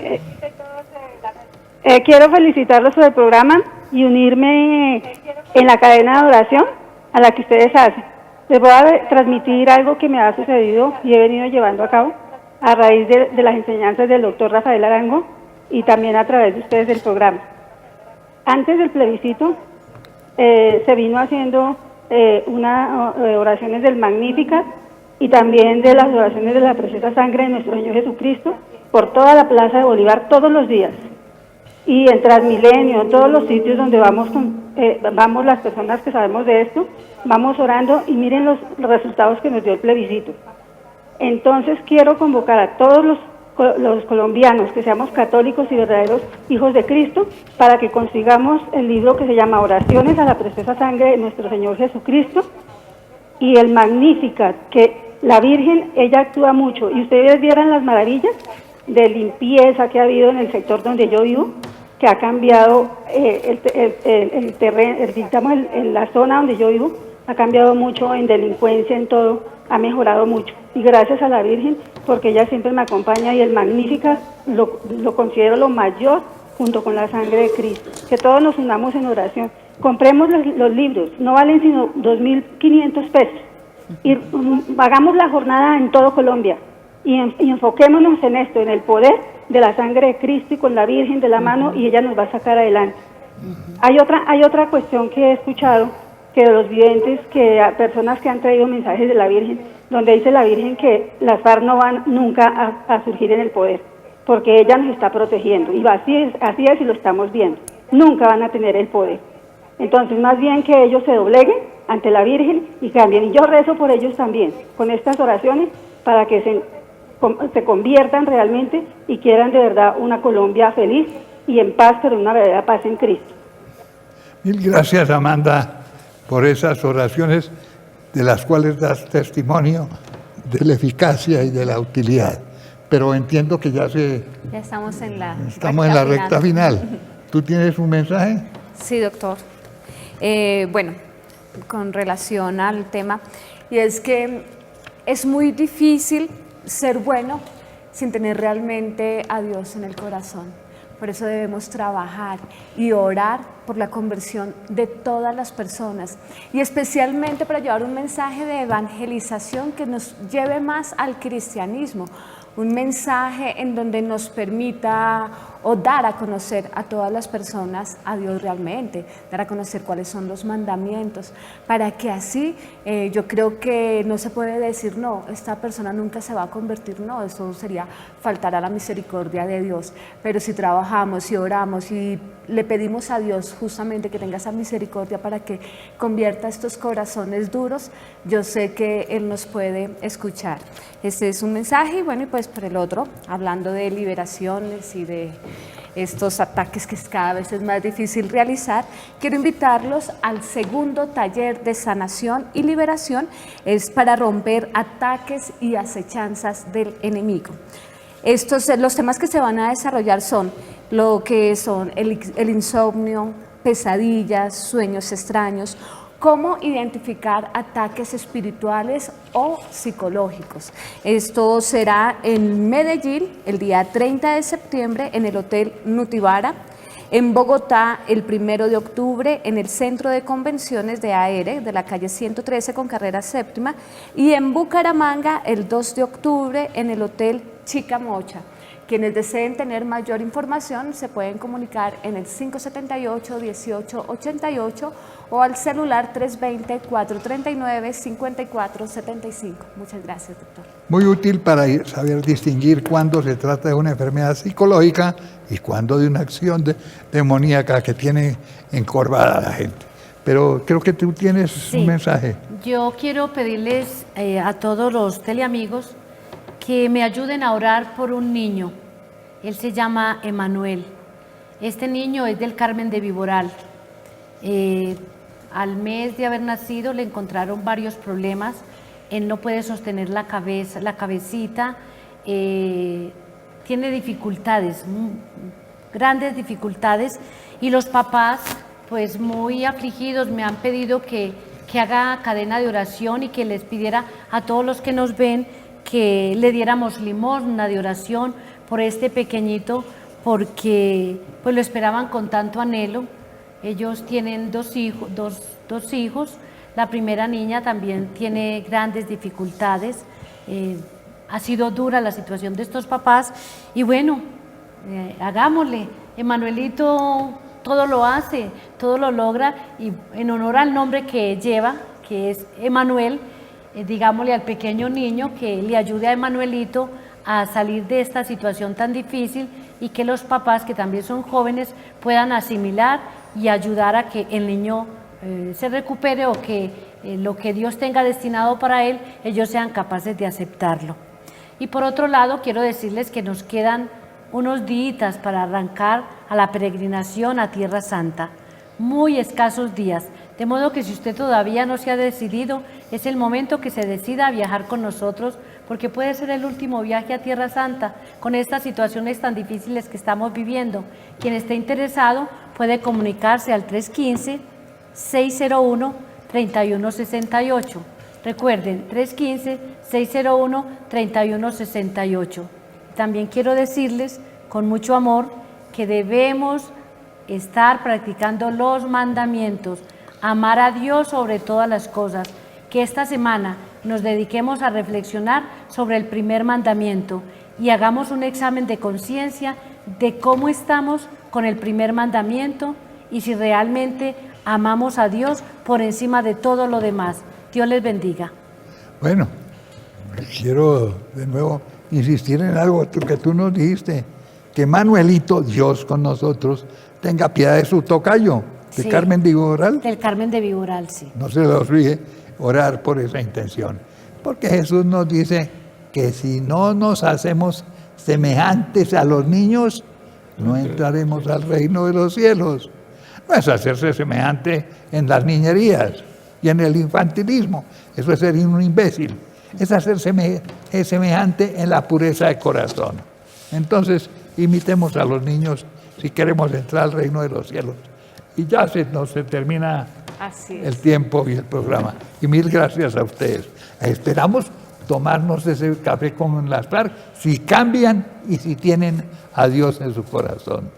Quiero felicitarlos por el programa y unirme en la cadena de oración a la que ustedes hacen. Les voy a transmitir algo que me ha sucedido y he venido llevando a cabo a raíz de las enseñanzas del doctor Rafael Arango y también a través de ustedes del programa. Antes del plebiscito se vino haciendo oraciones del Magníficat y también de las oraciones de la preciosa sangre de nuestro Señor Jesucristo por toda la Plaza de Bolívar todos los días. Y en Transmilenio, en todos los sitios donde vamos las personas que sabemos de esto, vamos orando y miren los resultados que nos dio el plebiscito. Entonces quiero convocar a todos los colombianos que seamos católicos y verdaderos hijos de Cristo para que consigamos el libro que se llama Oraciones a la preciosa sangre de nuestro Señor Jesucristo y el Magníficat, que la Virgen, ella actúa mucho y ustedes vieran las maravillas de limpieza que ha habido en el sector donde yo vivo, que ha cambiado el terreno, digamos, la zona donde yo vivo, ha cambiado mucho en delincuencia, en todo, ha mejorado mucho. Y gracias a la Virgen, porque ella siempre me acompaña y el Magníficat lo considero lo mayor junto con la sangre de Cristo. Que todos nos unamos en oración compremos los libros, no valen sino 2.500 pesos, y hagamos la jornada en todo Colombia, y enfoquémonos en esto, en el poder de la sangre de Cristo y con la Virgen de la mano, y ella nos va a sacar adelante. Hay otra cuestión que he escuchado, que de los videntes, que a personas que han traído mensajes de la Virgen, donde dice la Virgen que las FARC no van nunca a surgir en el poder, porque ella nos está protegiendo, y así es y lo estamos viendo, nunca van a tener el poder. Entonces, más bien que ellos se dobleguen ante la Virgen y cambien, y yo rezo por ellos también, con estas oraciones, para que se conviertan realmente y quieran de verdad una Colombia feliz y en paz, pero una verdadera paz en Cristo. Mil gracias, Amanda, por esas oraciones de las cuales das testimonio de la eficacia y de la utilidad. Pero entiendo que ya estamos en la recta final. ¿Tú tienes un mensaje? Sí, doctor. Bueno, con relación al tema, y es que es muy difícil ser bueno sin tener realmente a Dios en el corazón. Por eso debemos trabajar y orar por la conversión de todas las personas, y especialmente para llevar un mensaje de evangelización que nos lleve más al cristianismo, un mensaje en donde nos permita o dar a conocer a todas las personas a Dios realmente, dar a conocer cuáles son los mandamientos, para que así yo creo que no se puede decir no, esta persona nunca se va a convertir, no, eso sería faltar a la misericordia de Dios. Pero si trabajamos y oramos y le pedimos a Dios justamente que tenga esa misericordia para que convierta estos corazones duros, yo sé que Él nos puede escuchar. Este es un mensaje, y bueno, y pues por el otro, hablando de liberaciones y de estos ataques que cada vez es más difícil realizar, quiero invitarlos al segundo taller de sanación y liberación. Es para romper ataques y acechanzas del enemigo. Los temas que se van a desarrollar son lo que son el insomnio, pesadillas, sueños extraños, cómo identificar ataques espirituales o psicológicos. Esto será en Medellín el día 30 de septiembre en el Hotel Nutibara, en Bogotá el 1 de octubre en el Centro de Convenciones de AERE de la calle 113 con carrera séptima, y en Bucaramanga el 2 de octubre en el Hotel Chicamocha. Quienes deseen tener mayor información se pueden comunicar en el 578-1888 o al celular 320-439-5475. Muchas gracias, doctor. Muy útil para saber distinguir cuándo se trata de una enfermedad psicológica y cuándo de una acción demoníaca que tiene encorvada a la gente. Pero creo que tú tienes un mensaje. Yo quiero pedirles a todos los teleamigos que me ayuden a orar por un niño. Él se llama Emanuel. Este niño es del Carmen de Viboral. Al mes de haber nacido le encontraron varios problemas. Él no puede sostener la cabecita, tiene dificultades, grandes dificultades, y los papás, pues muy afligidos, me han pedido que haga cadena de oración y que les pidiera a todos los que nos ven que le diéramos limosna de oración por este pequeñito, porque pues lo esperaban con tanto anhelo. Ellos tienen dos hijos. La primera niña también tiene grandes dificultades. Ha sido dura la situación de estos papás, y bueno, hagámosle. Emanuelito todo lo hace, todo lo logra, y en honor al nombre que lleva, que es Emanuel, digámosle al pequeño niño que le ayude a Emanuelito a salir de esta situación tan difícil, y que los papás, que también son jóvenes, puedan asimilar y ayudar a que el niño se recupere, o que lo que Dios tenga destinado para él, ellos sean capaces de aceptarlo. Y por otro lado, quiero decirles que nos quedan unos días para arrancar a la peregrinación a Tierra Santa, muy escasos días, de modo que si usted todavía no se ha decidido, es el momento que se decida a viajar con nosotros, porque puede ser el último viaje a Tierra Santa con estas situaciones tan difíciles que estamos viviendo. Quien esté interesado puede comunicarse al 315-601-3168. Recuerden, 315-601-3168. También quiero decirles con mucho amor que debemos estar practicando los mandamientos, amar a Dios sobre todas las cosas, que esta semana nos dediquemos a reflexionar sobre el primer mandamiento y hagamos un examen de conciencia de cómo estamos con el primer mandamiento y si realmente amamos a Dios por encima de todo lo demás. Dios les bendiga. Bueno, quiero de nuevo insistir en algo que tú nos dijiste, que Manuelito, Dios con nosotros, tenga piedad de su tocayo, de Sí. Carmen de Viboral. Del Carmen de Viboral, sí. No se le olvide orar por esa intención, porque Jesús nos dice que si no nos hacemos semejantes a los niños, no entraremos al reino de los cielos. No es hacerse semejante en las niñerías y en el infantilismo, eso es ser un imbécil, es hacerse semejante en la pureza de corazón. Entonces, imitemos a los niños si queremos entrar al reino de los cielos. Y ya se termina el tiempo y el programa. Y mil gracias a ustedes. Esperamos tomarnos ese café con las FARC si cambian y si tienen a Dios en su corazón.